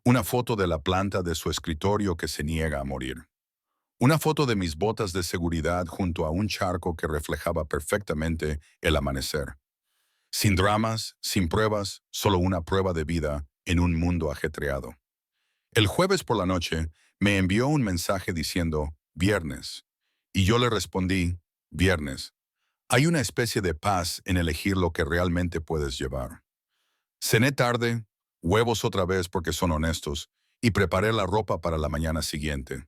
Una foto de la planta de su escritorio que se niega a morir. Una foto de mis botas de seguridad junto a un charco que reflejaba perfectamente el amanecer. Sin dramas, sin pruebas, solo una prueba de vida en un mundo ajetreado. El jueves por la noche me envió un mensaje diciendo «Viernes», y yo le respondí «Viernes». Hay una especie de paz en elegir lo que realmente puedes llevar. Cené tarde, huevos otra vez porque son honestos, y preparé la ropa para la mañana siguiente.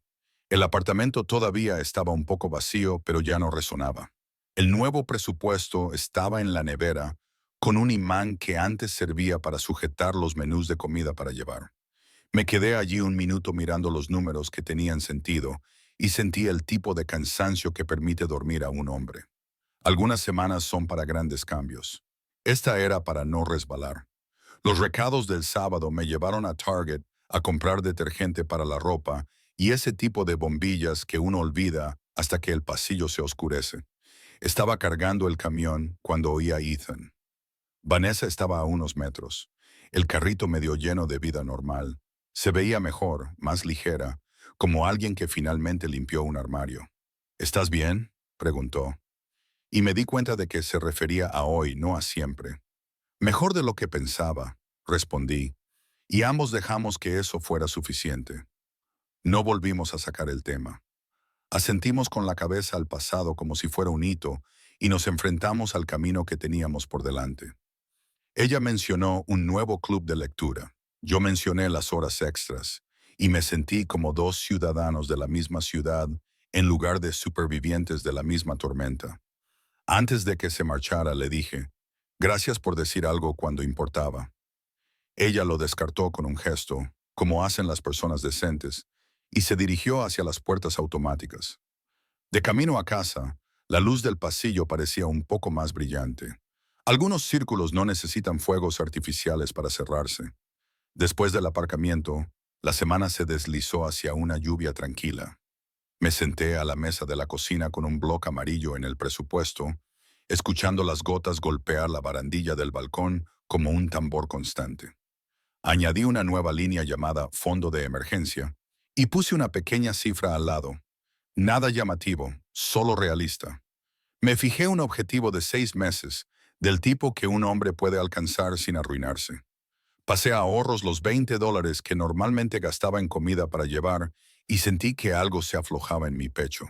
El apartamento todavía estaba un poco vacío, pero ya no resonaba. El nuevo presupuesto estaba en la nevera, con un imán que antes servía para sujetar los menús de comida para llevar. Me quedé allí un minuto mirando los números que tenían sentido y sentí el tipo de cansancio que permite dormir a un hombre. Algunas semanas son para grandes cambios. Esta era para no resbalar. Los recados del sábado me llevaron a Target a comprar detergente para la ropa y ese tipo de bombillas que uno olvida hasta que el pasillo se oscurece. Estaba cargando el camión cuando oí a Ethan. Vanessa estaba a unos metros. El carrito medio lleno de vida normal. Se veía mejor, más ligera, como alguien que finalmente limpió un armario. «¿Estás bien?», preguntó. Y me di cuenta de que se refería a hoy, no a siempre. «Mejor de lo que pensaba», respondí, y ambos dejamos que eso fuera suficiente. No volvimos a sacar el tema. Asentimos con la cabeza al pasado como si fuera un hito y nos enfrentamos al camino que teníamos por delante. Ella mencionó un nuevo club de lectura. Yo mencioné las horas extras y me sentí como 2 ciudadanos de la misma ciudad en lugar de supervivientes de la misma tormenta. Antes de que se marchara le dije, «Gracias por decir algo cuando importaba». Ella lo descartó con un gesto, como hacen las personas decentes, y se dirigió hacia las puertas automáticas. De camino a casa, la luz del pasillo parecía un poco más brillante. Algunos círculos no necesitan fuegos artificiales para cerrarse. Después del aparcamiento, la semana se deslizó hacia una lluvia tranquila. Me senté a la mesa de la cocina con un bloque amarillo en el presupuesto, escuchando las gotas golpear la barandilla del balcón como un tambor constante. Añadí una nueva línea llamada fondo de emergencia y puse una pequeña cifra al lado. Nada llamativo, solo realista. Me fijé un objetivo de 6 meses, del tipo que un hombre puede alcanzar sin arruinarse. Pasé a ahorros los $20 que normalmente gastaba en comida para llevar y sentí que algo se aflojaba en mi pecho.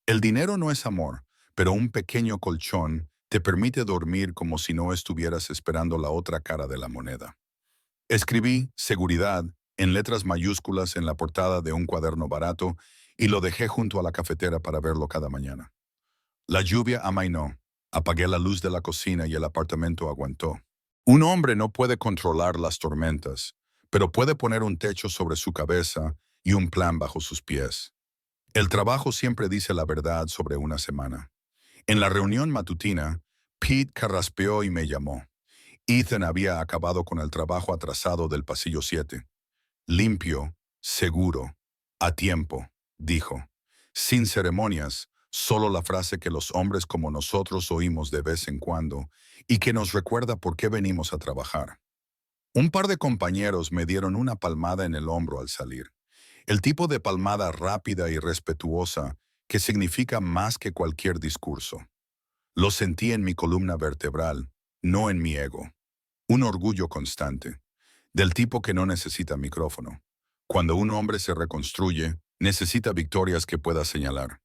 El dinero no es amor, pero un pequeño colchón te permite dormir como si no estuvieras esperando la otra cara de la moneda. Escribí seguridad en letras mayúsculas en la portada de un cuaderno barato y lo dejé junto a la cafetera para verlo cada mañana. La lluvia amainó. Apagué la luz de la cocina y el apartamento aguantó. Un hombre no puede controlar las tormentas, pero puede poner un techo sobre su cabeza y un plan bajo sus pies. El trabajo siempre dice la verdad sobre una semana. En la reunión matutina, Pete carraspeó y me llamó. Ethan había acabado con el trabajo atrasado del pasillo 7. Limpio, seguro, a tiempo, dijo. Sin ceremonias, solo la frase que los hombres como nosotros oímos de vez en cuando y que nos recuerda por qué venimos a trabajar. Un par de compañeros me dieron una palmada en el hombro al salir. El tipo de palmada rápida y respetuosa que significa más que cualquier discurso. Lo sentí en mi columna vertebral, no en mi ego. Un orgullo constante, del tipo que no necesita micrófono. Cuando un hombre se reconstruye, necesita victorias que pueda señalar.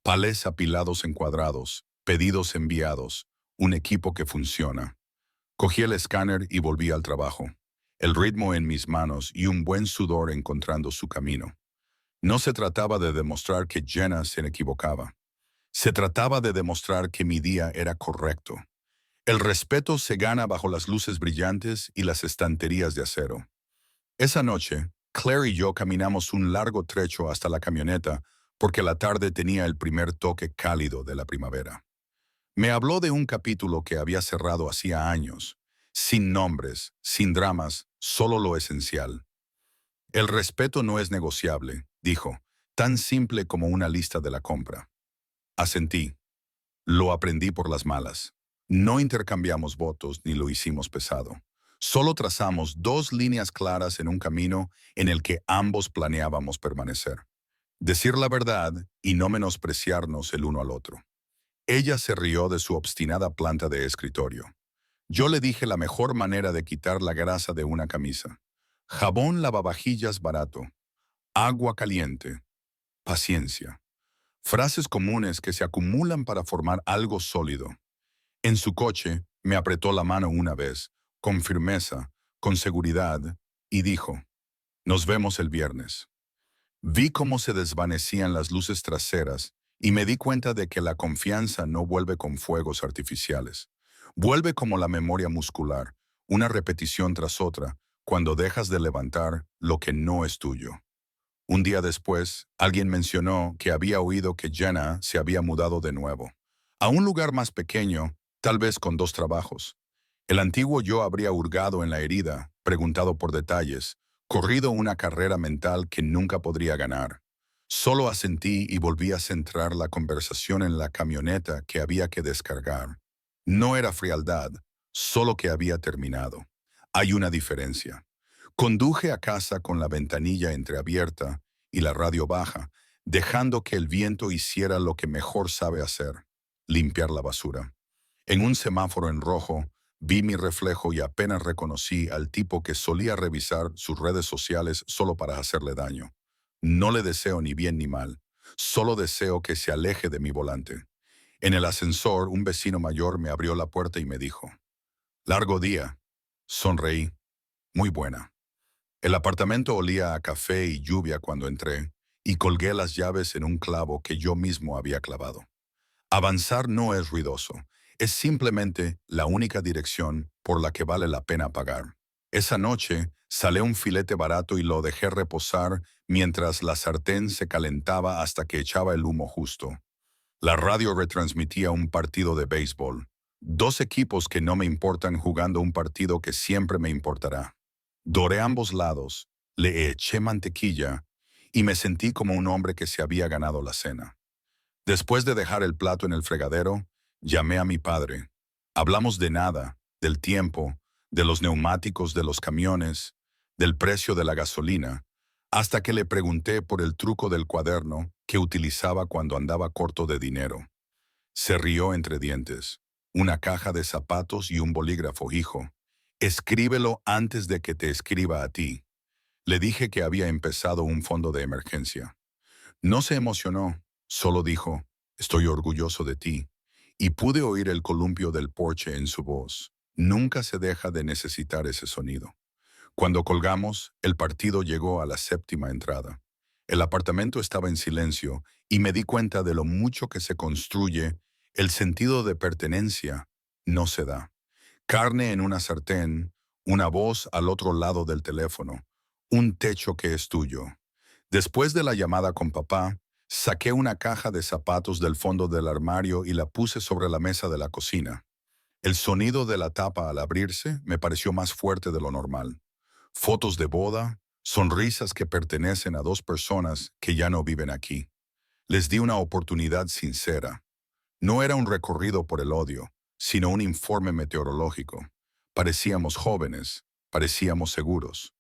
Palés apilados en cuadrados, pedidos enviados, un equipo que funciona. Cogí el escáner y volví al trabajo. El ritmo en mis manos y un buen sudor encontrando su camino. No se trataba de demostrar que Jenna se equivocaba. Se trataba de demostrar que mi día era correcto. El respeto se gana bajo las luces brillantes y las estanterías de acero. Esa noche, Claire y yo caminamos un largo trecho hasta la camioneta porque la tarde tenía el primer toque cálido de la primavera. Me habló de un capítulo que había cerrado hacía años, sin nombres, sin dramas, solo lo esencial. El respeto no es negociable, dijo, tan simple como una lista de la compra. Asentí. Lo aprendí por las malas. No intercambiamos votos ni lo hicimos pesado. Solo trazamos 2 líneas claras en un camino en el que ambos planeábamos permanecer. Decir la verdad y no menospreciarnos el uno al otro. Ella se rió de su obstinada planta de escritorio. Yo le dije la mejor manera de quitar la grasa de una camisa. Jabón lavavajillas barato. Agua caliente. Paciencia. Frases comunes que se acumulan para formar algo sólido. En su coche, me apretó la mano una vez, con firmeza, con seguridad, y dijo, «Nos vemos el viernes». Vi cómo se desvanecían las luces traseras y me di cuenta de que la confianza no vuelve con fuegos artificiales. Vuelve como la memoria muscular, una repetición tras otra, cuando dejas de levantar lo que no es tuyo. Un día después, alguien mencionó que había oído que Jenna se había mudado de nuevo, a un lugar más pequeño, tal vez con 2 trabajos. El antiguo yo habría hurgado en la herida, preguntado por detalles, corrido una carrera mental que nunca podría ganar. Solo asentí y volví a centrar la conversación en la camioneta que había que descargar. No era frialdad, solo que había terminado. Hay una diferencia. Conduje a casa con la ventanilla entreabierta y la radio baja, dejando que el viento hiciera lo que mejor sabe hacer, limpiar la basura. En un semáforo en rojo, vi mi reflejo y apenas reconocí al tipo que solía revisar sus redes sociales solo para hacerle daño. No le deseo ni bien ni mal, solo deseo que se aleje de mi volante. En el ascensor, un vecino mayor me abrió la puerta y me dijo, «Largo día». Sonreí. Muy buena. El apartamento olía a café y lluvia cuando entré, y colgué las llaves en un clavo que yo mismo había clavado. Avanzar no es ruidoso, es simplemente la única dirección por la que vale la pena pagar. Esa noche, salé un filete barato y lo dejé reposar mientras la sartén se calentaba hasta que echaba el humo justo. La radio retransmitía un partido de béisbol. 2 equipos que no me importan jugando un partido que siempre me importará. Doré ambos lados, le eché mantequilla y me sentí como un hombre que se había ganado la cena. Después de dejar el plato en el fregadero, llamé a mi padre. Hablamos de nada, del tiempo, de los neumáticos de los camiones, del precio de la gasolina, hasta que le pregunté por el truco del cuaderno que utilizaba cuando andaba corto de dinero. Se rió entre dientes. Una caja de zapatos y un bolígrafo, hijo. Escríbelo antes de que te escriba a ti. Le dije que había empezado un fondo de emergencia. No se emocionó, solo dijo, estoy orgulloso de ti. Y pude oír el columpio del porche en su voz. Nunca se deja de necesitar ese sonido. Cuando colgamos, el partido llegó a la séptima entrada. El apartamento estaba en silencio y me di cuenta de lo mucho que se construye. El sentido de pertenencia no se da. Carne en una sartén, una voz al otro lado del teléfono, un techo que es tuyo. Después de la llamada con papá, saqué una caja de zapatos del fondo del armario y la puse sobre la mesa de la cocina. El sonido de la tapa al abrirse me pareció más fuerte de lo normal. Fotos de boda, sonrisas que pertenecen a dos personas que ya no viven aquí. Les di una oportunidad sincera. No era un recorrido por el odio, sino un informe meteorológico. Parecíamos jóvenes, parecíamos seguros.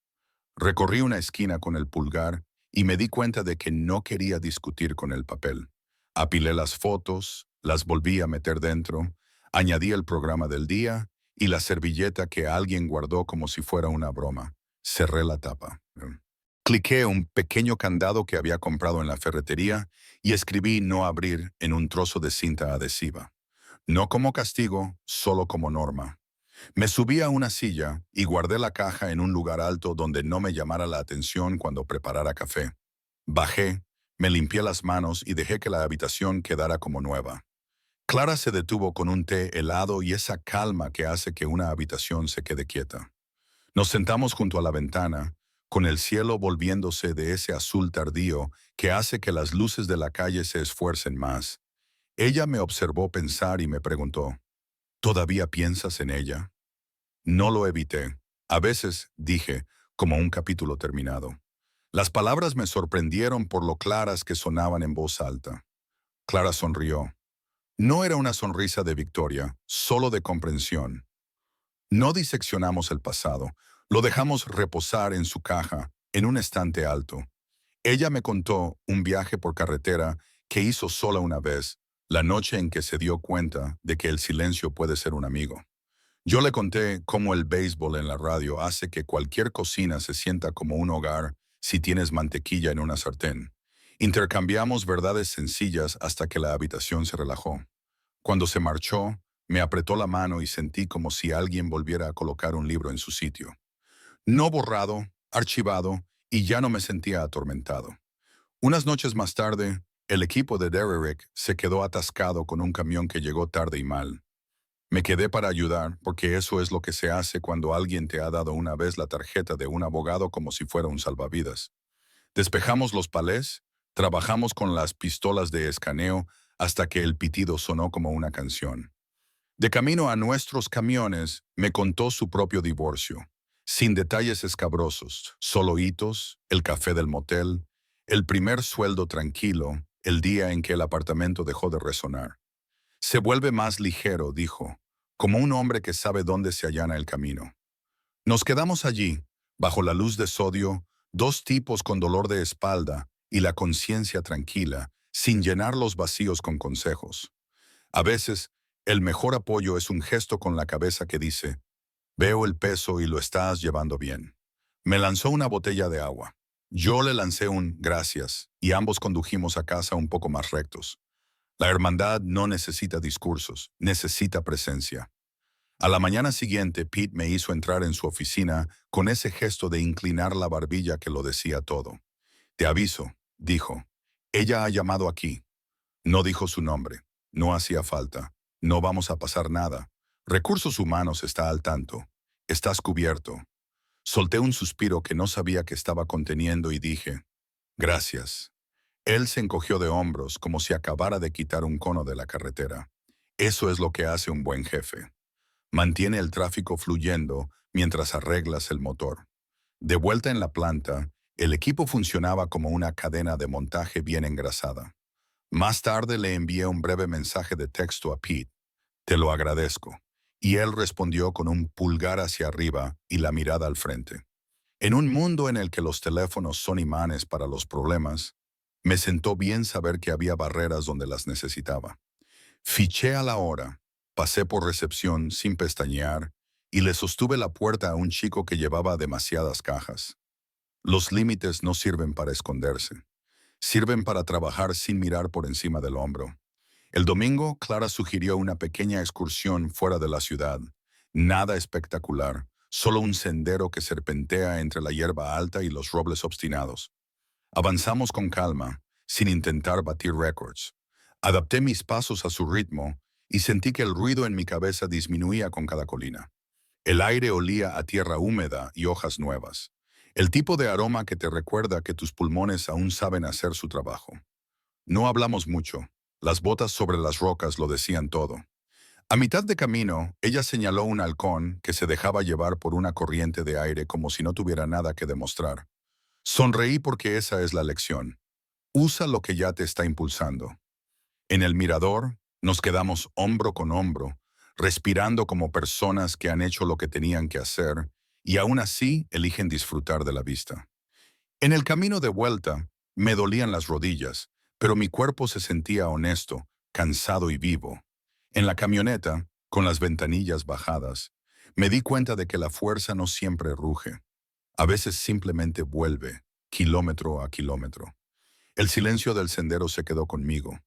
Recorrí una esquina con el pulgar y me di cuenta de que no quería discutir con el papel. Apilé las fotos, las volví a meter dentro, añadí el programa del día y la servilleta que alguien guardó como si fuera una broma. Cerré la tapa. Cliqué un pequeño candado que había comprado en la ferretería y escribí no abrir en un trozo de cinta adhesiva. No como castigo, solo como norma. Me subí a una silla y guardé la caja en un lugar alto donde no me llamara la atención cuando preparara café. Bajé, me limpié las manos y dejé que la habitación quedara como nueva. Clara se detuvo con un té helado y esa calma que hace que una habitación se quede quieta. Nos sentamos junto a la ventana, con el cielo volviéndose de ese azul tardío que hace que las luces de la calle se esfuercen más. Ella me observó pensar y me preguntó, ¿todavía piensas en ella? No lo evité. A veces, dije, como un capítulo terminado. Las palabras me sorprendieron por lo claras que sonaban en voz alta. Clara sonrió. No era una sonrisa de victoria, solo de comprensión. No diseccionamos el pasado, lo dejamos reposar en su caja, en un estante alto. Ella me contó un viaje por carretera que hizo sola una vez, la noche en que se dio cuenta de que el silencio puede ser un amigo. Yo le conté cómo el béisbol en la radio hace que cualquier cocina se sienta como un hogar si tienes mantequilla en una sartén. Intercambiamos verdades sencillas hasta que la habitación se relajó. Cuando se marchó, me apretó la mano y sentí como si alguien volviera a colocar un libro en su sitio. No borrado, archivado, y ya no me sentía atormentado. Unas noches más tarde, el equipo de Derrick se quedó atascado con un camión que llegó tarde y mal. Me quedé para ayudar, porque eso es lo que se hace cuando alguien te ha dado una vez la tarjeta de un abogado como si fuera un salvavidas. Despejamos los palés, trabajamos con las pistolas de escaneo hasta que el pitido sonó como una canción. De camino a nuestros camiones, me contó su propio divorcio, sin detalles escabrosos, solo hitos, el café del motel, el primer sueldo tranquilo, el día en que el apartamento dejó de resonar. Se vuelve más ligero, dijo, como un hombre que sabe dónde se allana el camino. Nos quedamos allí, bajo la luz de sodio, dos tipos con dolor de espalda y la conciencia tranquila, sin llenar los vacíos con consejos. A veces, el mejor apoyo es un gesto con la cabeza que dice, veo el peso y lo estás llevando bien. Me lanzó una botella de agua. Yo le lancé un gracias y ambos condujimos a casa un poco más rectos. La hermandad no necesita discursos, necesita presencia. A la mañana siguiente, Pete me hizo entrar en su oficina con ese gesto de inclinar la barbilla que lo decía todo. Te aviso, dijo. Ella ha llamado aquí. No dijo su nombre. No hacía falta. No vamos a pasar nada. Recursos Humanos está al tanto. Estás cubierto. Solté un suspiro que no sabía que estaba conteniendo y dije, gracias. Él se encogió de hombros como si acabara de quitar un cono de la carretera. Eso es lo que hace un buen jefe. Mantiene el tráfico fluyendo mientras arreglas el motor. De vuelta en la planta, el equipo funcionaba como una cadena de montaje bien engrasada. Más tarde le envié un breve mensaje de texto a Pete. Te lo agradezco. Y él respondió con un pulgar hacia arriba y la mirada al frente. En un mundo en el que los teléfonos son imanes para los problemas, me sentó bien saber que había barreras donde las necesitaba. Fiché a la hora, pasé por recepción sin pestañear y le sostuve la puerta a un chico que llevaba demasiadas cajas. Los límites no sirven para esconderse, sirven para trabajar sin mirar por encima del hombro. El domingo, Clara sugirió una pequeña excursión fuera de la ciudad. Nada espectacular, solo un sendero que serpentea entre la hierba alta y los robles obstinados. Avanzamos con calma, sin intentar batir récords. Adapté mis pasos a su ritmo y sentí que el ruido en mi cabeza disminuía con cada colina. El aire olía a tierra húmeda y hojas nuevas. El tipo de aroma que te recuerda que tus pulmones aún saben hacer su trabajo. No hablamos mucho. Las botas sobre las rocas lo decían todo. A mitad de camino, ella señaló un halcón que se dejaba llevar por una corriente de aire como si no tuviera nada que demostrar. Sonreí porque esa es la lección. Usa lo que ya te está impulsando. En el mirador, nos quedamos hombro con hombro, respirando como personas que han hecho lo que tenían que hacer y aún así eligen disfrutar de la vista. En el camino de vuelta, me dolían las rodillas, pero mi cuerpo se sentía honesto, cansado y vivo. En la camioneta, con las ventanillas bajadas, me di cuenta de que la fuerza no siempre ruge. A veces simplemente vuelve, kilómetro a kilómetro. El silencio del sendero se quedó conmigo,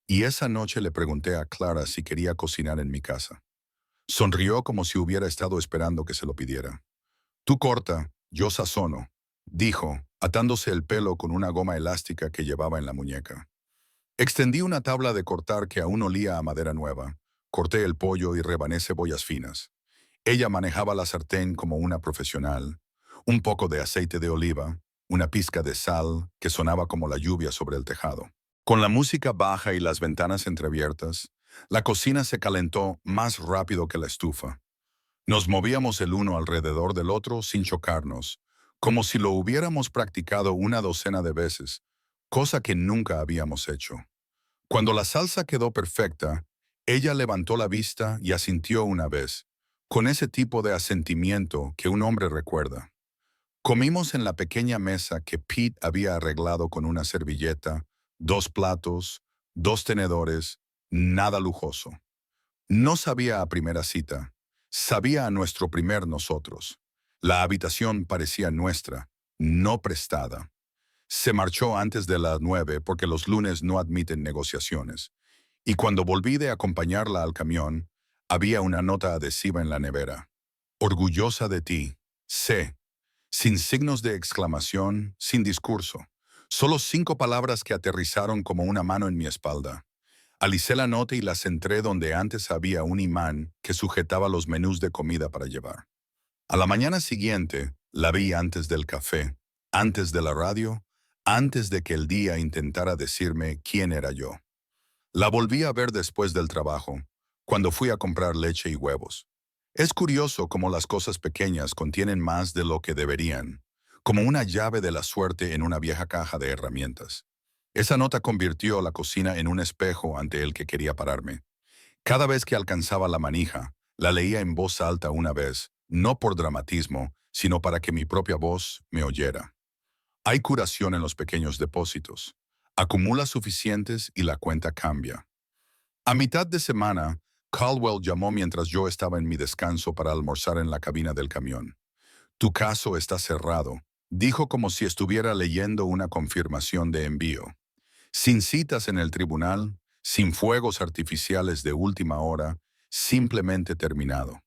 y esa noche le pregunté a Clara si quería cocinar en mi casa. Sonrió como si hubiera estado esperando que se lo pidiera. Tú corta, yo sazono, dijo, atándose el pelo con una goma elástica que llevaba en la muñeca. Extendí una tabla de cortar que aún olía a madera nueva. Corté el pollo y rebané cebollas finas. Ella manejaba la sartén como una profesional. Un poco de aceite de oliva, una pizca de sal que sonaba como la lluvia sobre el tejado. Con la música baja y las ventanas entreabiertas, la cocina se calentó más rápido que la estufa. Nos movíamos el uno alrededor del otro sin chocarnos, como si lo hubiéramos practicado una docena de veces, cosa que nunca habíamos hecho. Cuando la salsa quedó perfecta, ella levantó la vista y asintió una vez, con ese tipo de asentimiento que un hombre recuerda. Comimos en la pequeña mesa que Pete había arreglado con una servilleta, dos platos, dos tenedores, nada lujoso. No sabía a primera cita, sabía a nuestro primer nosotros. La habitación parecía nuestra, no prestada. Se marchó antes de las 9 porque los lunes no admiten negociaciones. Y cuando volví de acompañarla al camión, había una nota adhesiva en la nevera. Orgullosa de ti, C. Sin signos de exclamación, sin discurso. Solo 5 palabras que aterrizaron como una mano en mi espalda. Alicé la nota y la centré donde antes había un imán que sujetaba los menús de comida para llevar. A la mañana siguiente, la vi antes del café, antes de la radio, antes de que el día intentara decirme quién era yo. La volví a ver después del trabajo, cuando fui a comprar leche y huevos. Es curioso cómo las cosas pequeñas contienen más de lo que deberían, como una llave de la suerte en una vieja caja de herramientas. Esa nota convirtió la cocina en un espejo ante el que quería pararme. Cada vez que alcanzaba la manija, la leía en voz alta una vez, no por dramatismo, sino para que mi propia voz me oyera. Hay curación en los pequeños depósitos. Acumula suficientes y la cuenta cambia. A mitad de semana, Caldwell llamó mientras yo estaba en mi descanso para almorzar en la cabina del camión. Tu caso está cerrado, dijo como si estuviera leyendo una confirmación de envío. Sin citas en el tribunal, sin fuegos artificiales de última hora, simplemente terminado.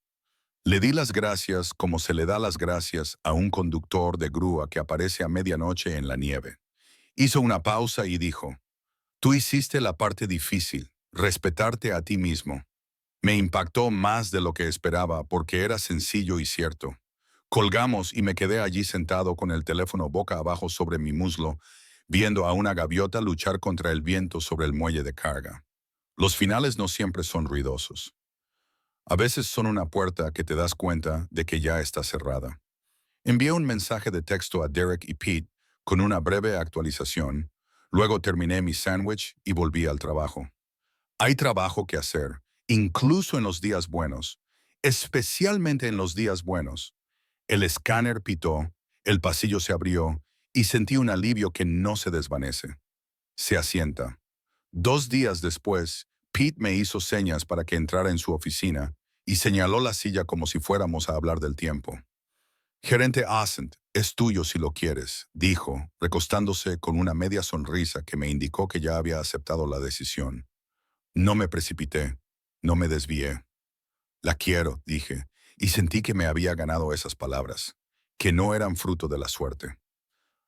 Le di las gracias como se le da las gracias a un conductor de grúa que aparece a medianoche en la nieve. Hizo una pausa y dijo, tú hiciste la parte difícil, respetarte a ti mismo. Me impactó más de lo que esperaba porque era sencillo y cierto. Colgamos y me quedé allí sentado con el teléfono boca abajo sobre mi muslo, viendo a una gaviota luchar contra el viento sobre el muelle de carga. Los finales no siempre son ruidosos. A veces son una puerta que te das cuenta de que ya está cerrada. Envié un mensaje de texto a Derek y Pete con una breve actualización. Luego terminé mi sándwich y volví al trabajo. Hay trabajo que hacer, incluso en los días buenos, especialmente en los días buenos. El escáner pitó, El pasillo se abrió y sentí un alivio que no se desvanece. Se asienta. 2 días después, Pete me hizo señas para que entrara en su oficina y señaló la silla como si fuéramos a hablar del tiempo. Gerente Ascent, es tuyo si lo quieres, dijo, recostándose con una media sonrisa que me indicó que ya había aceptado la decisión. No me precipité, no me desvié. La quiero, dije, y sentí que me había ganado esas palabras, que no eran fruto de la suerte.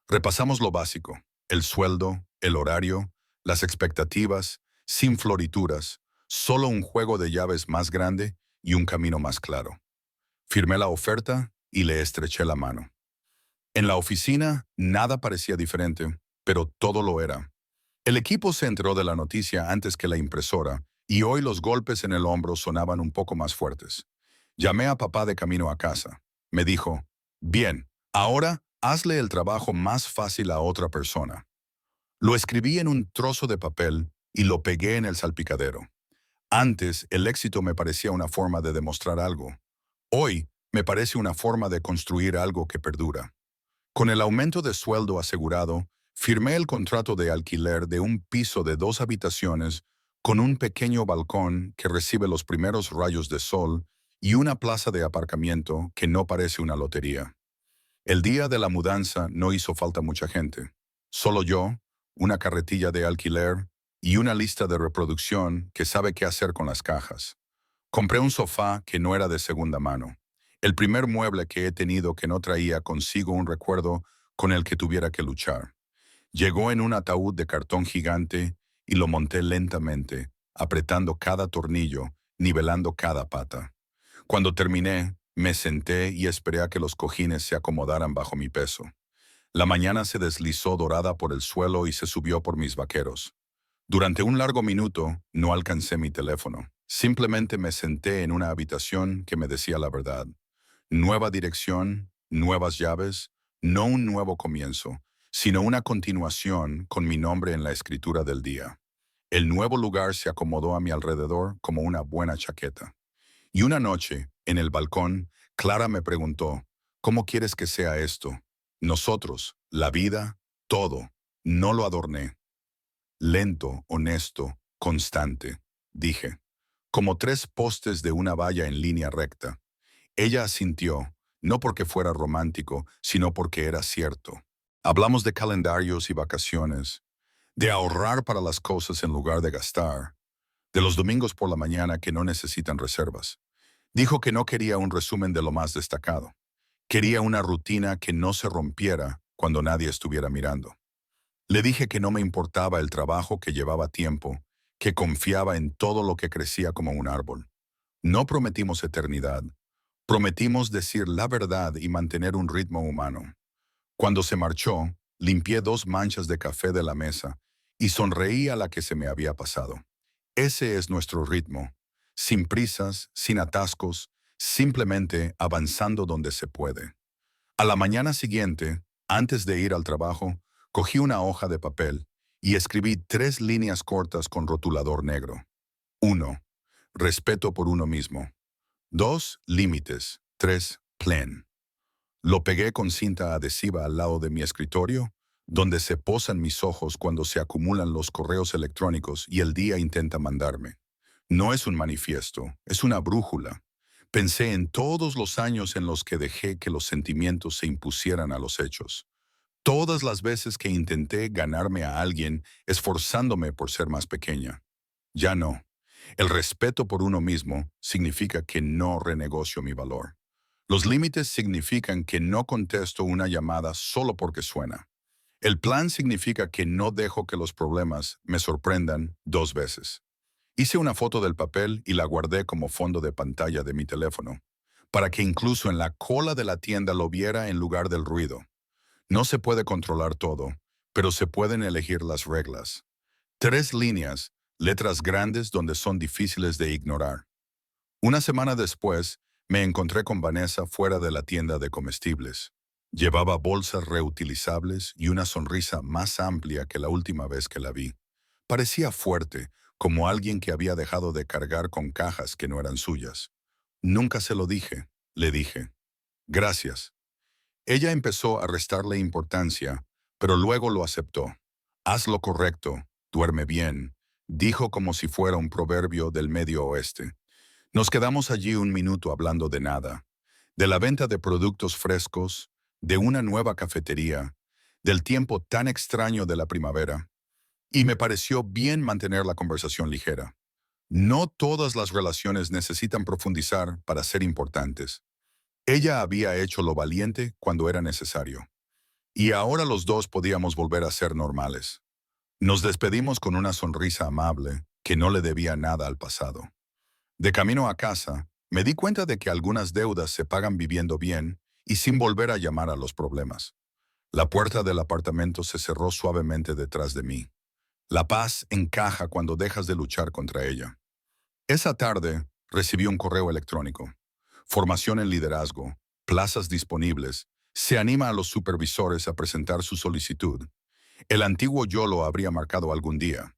Repasamos lo básico, el sueldo, el horario, las expectativas, sin florituras, solo un juego de llaves más grande y un camino más claro. Firmé la oferta y le estreché la mano. En la oficina, nada parecía diferente, pero todo lo era. El equipo se enteró de la noticia antes que la impresora, y hoy los golpes en el hombro sonaban un poco más fuertes. Llamé a papá de camino a casa. Me dijo, bien, ahora hazle el trabajo más fácil a otra persona. Lo escribí en un trozo de papel y lo pegué en el salpicadero. Antes, el éxito me parecía una forma de demostrar algo. Hoy, me parece una forma de construir algo que perdura. Con el aumento de sueldo asegurado, firmé el contrato de alquiler de un piso de 2 habitaciones con un pequeño balcón que recibe los primeros rayos de sol y una plaza de aparcamiento que no parece una lotería. El día de la mudanza no hizo falta mucha gente. Solo yo, una carretilla de alquiler y una lista de reproducción que sabe qué hacer con las cajas. Compré un sofá que no era de segunda mano. El primer mueble que he tenido que no traía consigo un recuerdo con el que tuviera que luchar. Llegó en un ataúd de cartón gigante y lo monté lentamente, apretando cada tornillo, nivelando cada pata. Cuando terminé, me senté y esperé a que los cojines se acomodaran bajo mi peso. La mañana se deslizó dorada por el suelo y se subió por mis vaqueros. Durante un largo minuto, no alcancé mi teléfono. Simplemente me senté en una habitación que me decía la verdad. Nueva dirección, nuevas llaves, no un nuevo comienzo, sino una continuación con mi nombre en la escritura del día. El nuevo lugar se acomodó a mi alrededor como una buena chaqueta. Y una noche, en el balcón, Clara me preguntó, ¿cómo quieres que sea esto? Nosotros, la vida, todo. No lo adorné. Lento, honesto, constante, dije. Como 3 postes de una valla en línea recta. Ella asintió, no porque fuera romántico, sino porque era cierto. Hablamos de calendarios y vacaciones, de ahorrar para las cosas en lugar de gastar, de los domingos por la mañana que no necesitan reservas. Dijo que no quería un resumen de lo más destacado. Quería una rutina que no se rompiera cuando nadie estuviera mirando. Le dije que no me importaba el trabajo que llevaba tiempo, que confiaba en todo lo que crecía como un árbol. No prometimos eternidad. Prometimos decir la verdad y mantener un ritmo humano. Cuando se marchó, limpié 2 manchas de café de la mesa y sonreí a la que se me había pasado. Ese es nuestro ritmo, sin prisas, sin atascos, simplemente avanzando donde se puede. A la mañana siguiente, antes de ir al trabajo, cogí una hoja de papel y escribí 3 líneas cortas con rotulador negro. 1. Respeto por uno mismo. 2. Límites. 3. Plan. Lo pegué con cinta adhesiva al lado de mi escritorio, donde se posan mis ojos cuando se acumulan los correos electrónicos y el día intenta mandarme. No es un manifiesto, es una brújula. Pensé en todos los años en los que dejé que los sentimientos se impusieran a los hechos. Todas las veces que intenté ganarme a alguien esforzándome por ser más pequeña. Ya no. El respeto por uno mismo significa que no renegocio mi valor. Los límites significan que no contesto una llamada solo porque suena. El plan significa que no dejo que los problemas me sorprendan 2 veces. Hice una foto del papel y la guardé como fondo de pantalla de mi teléfono, para que incluso en la cola de la tienda lo viera en lugar del ruido. No se puede controlar todo, pero se pueden elegir las reglas. 3 líneas, letras grandes donde son difíciles de ignorar. Una semana después, me encontré con Vanessa fuera de la tienda de comestibles. Llevaba bolsas reutilizables y una sonrisa más amplia que la última vez que la vi. Parecía fuerte, como alguien que había dejado de cargar con cajas que no eran suyas. Nunca se lo dije, le dije. Gracias. Ella empezó a restarle importancia, pero luego lo aceptó. Haz lo correcto, duerme bien, dijo como si fuera un proverbio del Medio Oeste. Nos quedamos allí un minuto hablando de nada, de la venta de productos frescos, de una nueva cafetería, del tiempo tan extraño de la primavera, y me pareció bien mantener la conversación ligera. No todas las relaciones necesitan profundizar para ser importantes. Ella había hecho lo valiente cuando era necesario, y ahora los dos podíamos volver a ser normales. Nos despedimos con una sonrisa amable que no le debía nada al pasado. De camino a casa, me di cuenta de que algunas deudas se pagan viviendo bien y sin volver a llamar a los problemas. La puerta del apartamento se cerró suavemente detrás de mí. La paz encaja cuando dejas de luchar contra ella. Esa tarde recibí un correo electrónico. Formación en liderazgo, plazas disponibles. Se anima a los supervisores a presentar su solicitud. El antiguo yo lo habría marcado algún día.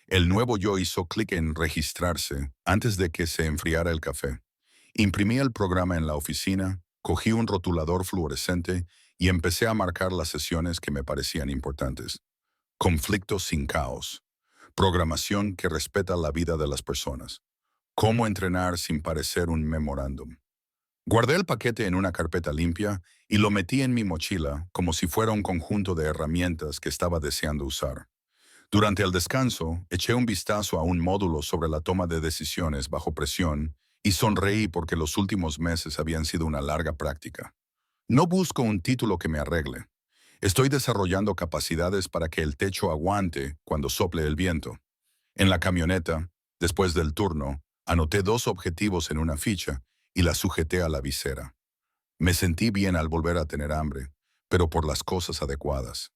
El nuevo yo hizo clic en registrarse antes de que se enfriara el café. Imprimí el programa en la oficina, cogí un rotulador fluorescente y empecé a marcar las sesiones que me parecían importantes. Conflictos sin caos. Programación que respeta la vida de las personas. Cómo entrenar sin parecer un memorándum. Guardé el paquete en una carpeta limpia y lo metí en mi mochila como si fuera un conjunto de herramientas que estaba deseando usar. Durante el descanso, eché un vistazo a un módulo sobre la toma de decisiones bajo presión y sonreí porque los últimos meses habían sido una larga práctica. No busco un título que me arregle. Estoy desarrollando capacidades para que el techo aguante cuando sople el viento. En la camioneta, después del turno, anoté 2 objetivos en una ficha y la sujeté a la visera. Me sentí bien al volver a tener hambre, pero por las cosas adecuadas.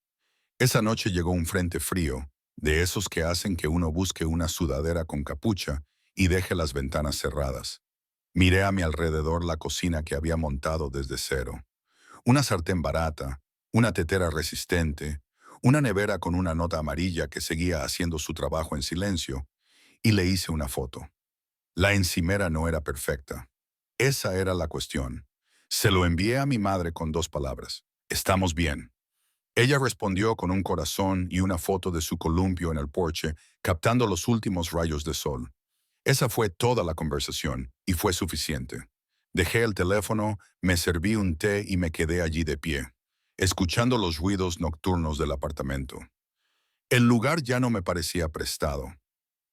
Esa noche llegó un frente frío, de esos que hacen que uno busque una sudadera con capucha y deje las ventanas cerradas. Miré a mi alrededor la cocina que había montado desde cero. Una sartén barata, una tetera resistente, una nevera con una nota amarilla que seguía haciendo su trabajo en silencio, y le hice una foto. La encimera no era perfecta. Esa era la cuestión. Se lo envié a mi madre con 2 palabras. Estamos bien. Ella respondió con un corazón y una foto de su columpio en el porche, captando los últimos rayos de sol. Esa fue toda la conversación, y fue suficiente. Dejé el teléfono, me serví un té y me quedé allí de pie, escuchando los ruidos nocturnos del apartamento. El lugar ya no me parecía prestado.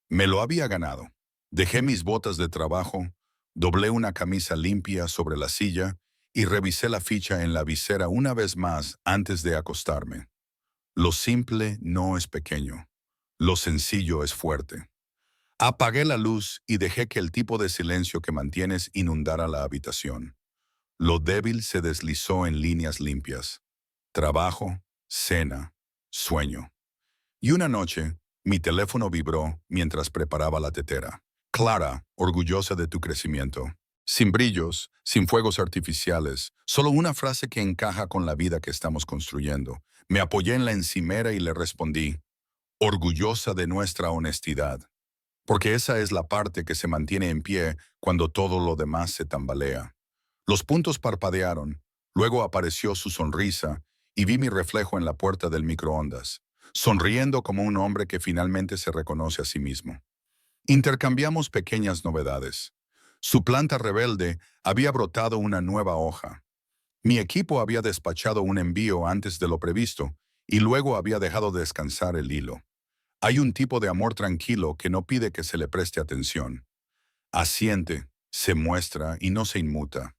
Me lo había ganado. Dejé mis botas de trabajo, doblé una camisa limpia sobre la silla y revisé la ficha en la visera una vez más antes de acostarme. Lo simple no es pequeño. Lo sencillo es fuerte. Apagué la luz y dejé que el tipo de silencio que mantienes inundara la habitación. Lo débil se deslizó en líneas limpias. Trabajo, cena, sueño. Y una noche, mi teléfono vibró mientras preparaba la tetera. Clara, orgullosa de tu crecimiento. Sin brillos, sin fuegos artificiales, solo una frase que encaja con la vida que estamos construyendo. Me apoyé en la encimera y le respondí, orgullosa de nuestra honestidad. Porque esa es la parte que se mantiene en pie cuando todo lo demás se tambalea. Los puntos parpadearon, luego apareció su sonrisa y vi mi reflejo en la puerta del microondas, sonriendo como un hombre que finalmente se reconoce a sí mismo. Intercambiamos pequeñas novedades. Su planta rebelde había brotado una nueva hoja. Mi equipo había despachado un envío antes de lo previsto y luego había dejado descansar el hilo. Hay un tipo de amor tranquilo que no pide que se le preste atención. Asiente, se muestra y no se inmuta.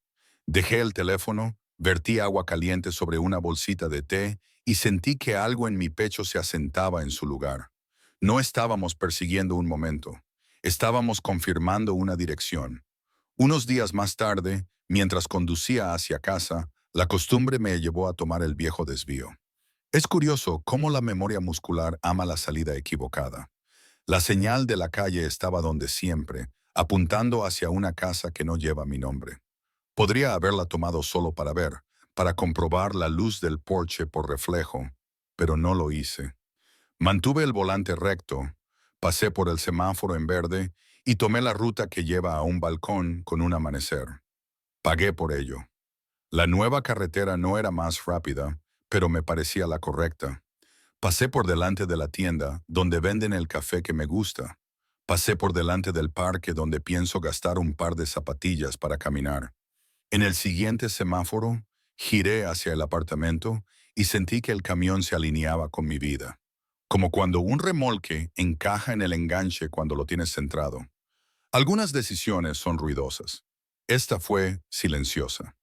Dejé el teléfono, vertí agua caliente sobre una bolsita de té y sentí que algo en mi pecho se asentaba en su lugar. No estábamos persiguiendo un momento. Estábamos confirmando una dirección. Unos días más tarde, mientras conducía hacia casa, la costumbre me llevó a tomar el viejo desvío. Es curioso cómo la memoria muscular ama la salida equivocada. La señal de la calle estaba donde siempre, apuntando hacia una casa que no lleva mi nombre. Podría haberla tomado solo para ver, para comprobar la luz del porche por reflejo, pero no lo hice. Mantuve el volante recto, pasé por el semáforo en verde y tomé la ruta que lleva a un balcón con un amanecer. Pagué por ello. La nueva carretera no era más rápida, pero me parecía la correcta. Pasé por delante de la tienda donde venden el café que me gusta. Pasé por delante del parque donde pienso gastar un par de zapatillas para caminar. En el siguiente semáforo, giré hacia el apartamento y sentí que el camión se alineaba con mi vida. Como cuando un remolque encaja en el enganche cuando lo tienes centrado. Algunas decisiones son ruidosas. Esta fue silenciosa.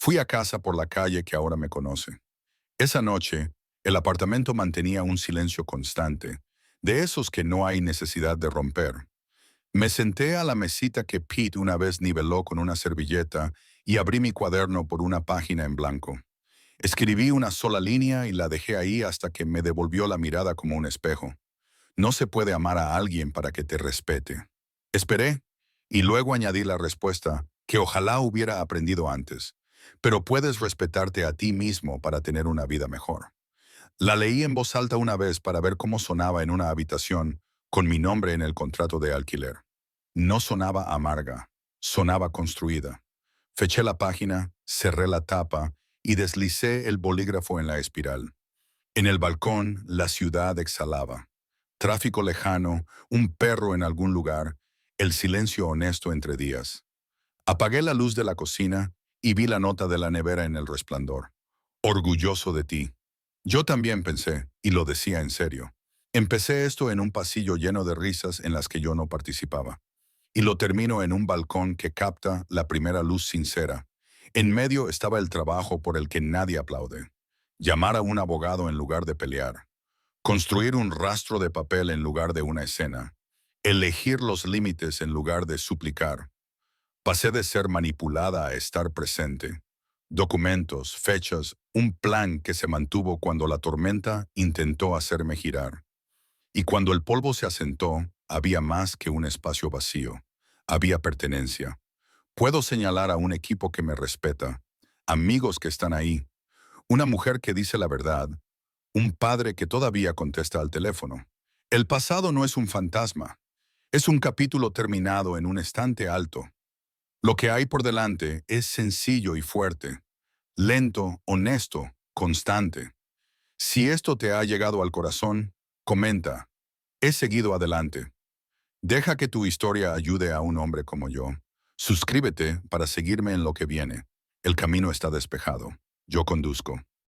Fui a casa por la calle que ahora me conoce. Esa noche, el apartamento mantenía un silencio constante, de esos que no hay necesidad de romper. Me senté a la mesita que Pete una vez niveló con una servilleta y abrí mi cuaderno por una página en blanco. Escribí una sola línea y la dejé ahí hasta que me devolvió la mirada como un espejo. No se puede amar a alguien para que te respete. Esperé y luego añadí la respuesta que ojalá hubiera aprendido antes. Pero puedes respetarte a ti mismo para tener una vida mejor. La leí en voz alta una vez para ver cómo sonaba en una habitación con mi nombre en el contrato de alquiler. No sonaba amarga, sonaba construida. Feché la página, cerré la tapa y deslicé el bolígrafo en la espiral. En el balcón, la ciudad exhalaba. Tráfico lejano, un perro en algún lugar, el silencio honesto entre días. Apagué la luz de la cocina y vi la nota de la nevera en el resplandor. Orgulloso de ti. Yo también pensé, y lo decía en serio. Empecé esto en un pasillo lleno de risas en las que yo no participaba. Y lo termino en un balcón que capta la primera luz sincera. En medio estaba el trabajo por el que nadie aplaude. Llamar a un abogado en lugar de pelear. Construir un rastro de papel en lugar de una escena. Elegir los límites en lugar de suplicar. Pasé de ser manipulada a estar presente. Documentos, fechas, un plan que se mantuvo cuando la tormenta intentó hacerme girar. Y cuando el polvo se asentó, había más que un espacio vacío. Había pertenencia. Puedo señalar a un equipo que me respeta, amigos que están ahí, una mujer que dice la verdad, un padre que todavía contesta al teléfono. El pasado no es un fantasma, es un capítulo terminado en un estante alto. Lo que hay por delante es sencillo y fuerte, lento, honesto, constante. Si esto te ha llegado al corazón, comenta. He seguido adelante. Deja que tu historia ayude a un hombre como yo. Suscríbete para seguirme en lo que viene. El camino está despejado. Yo conduzco.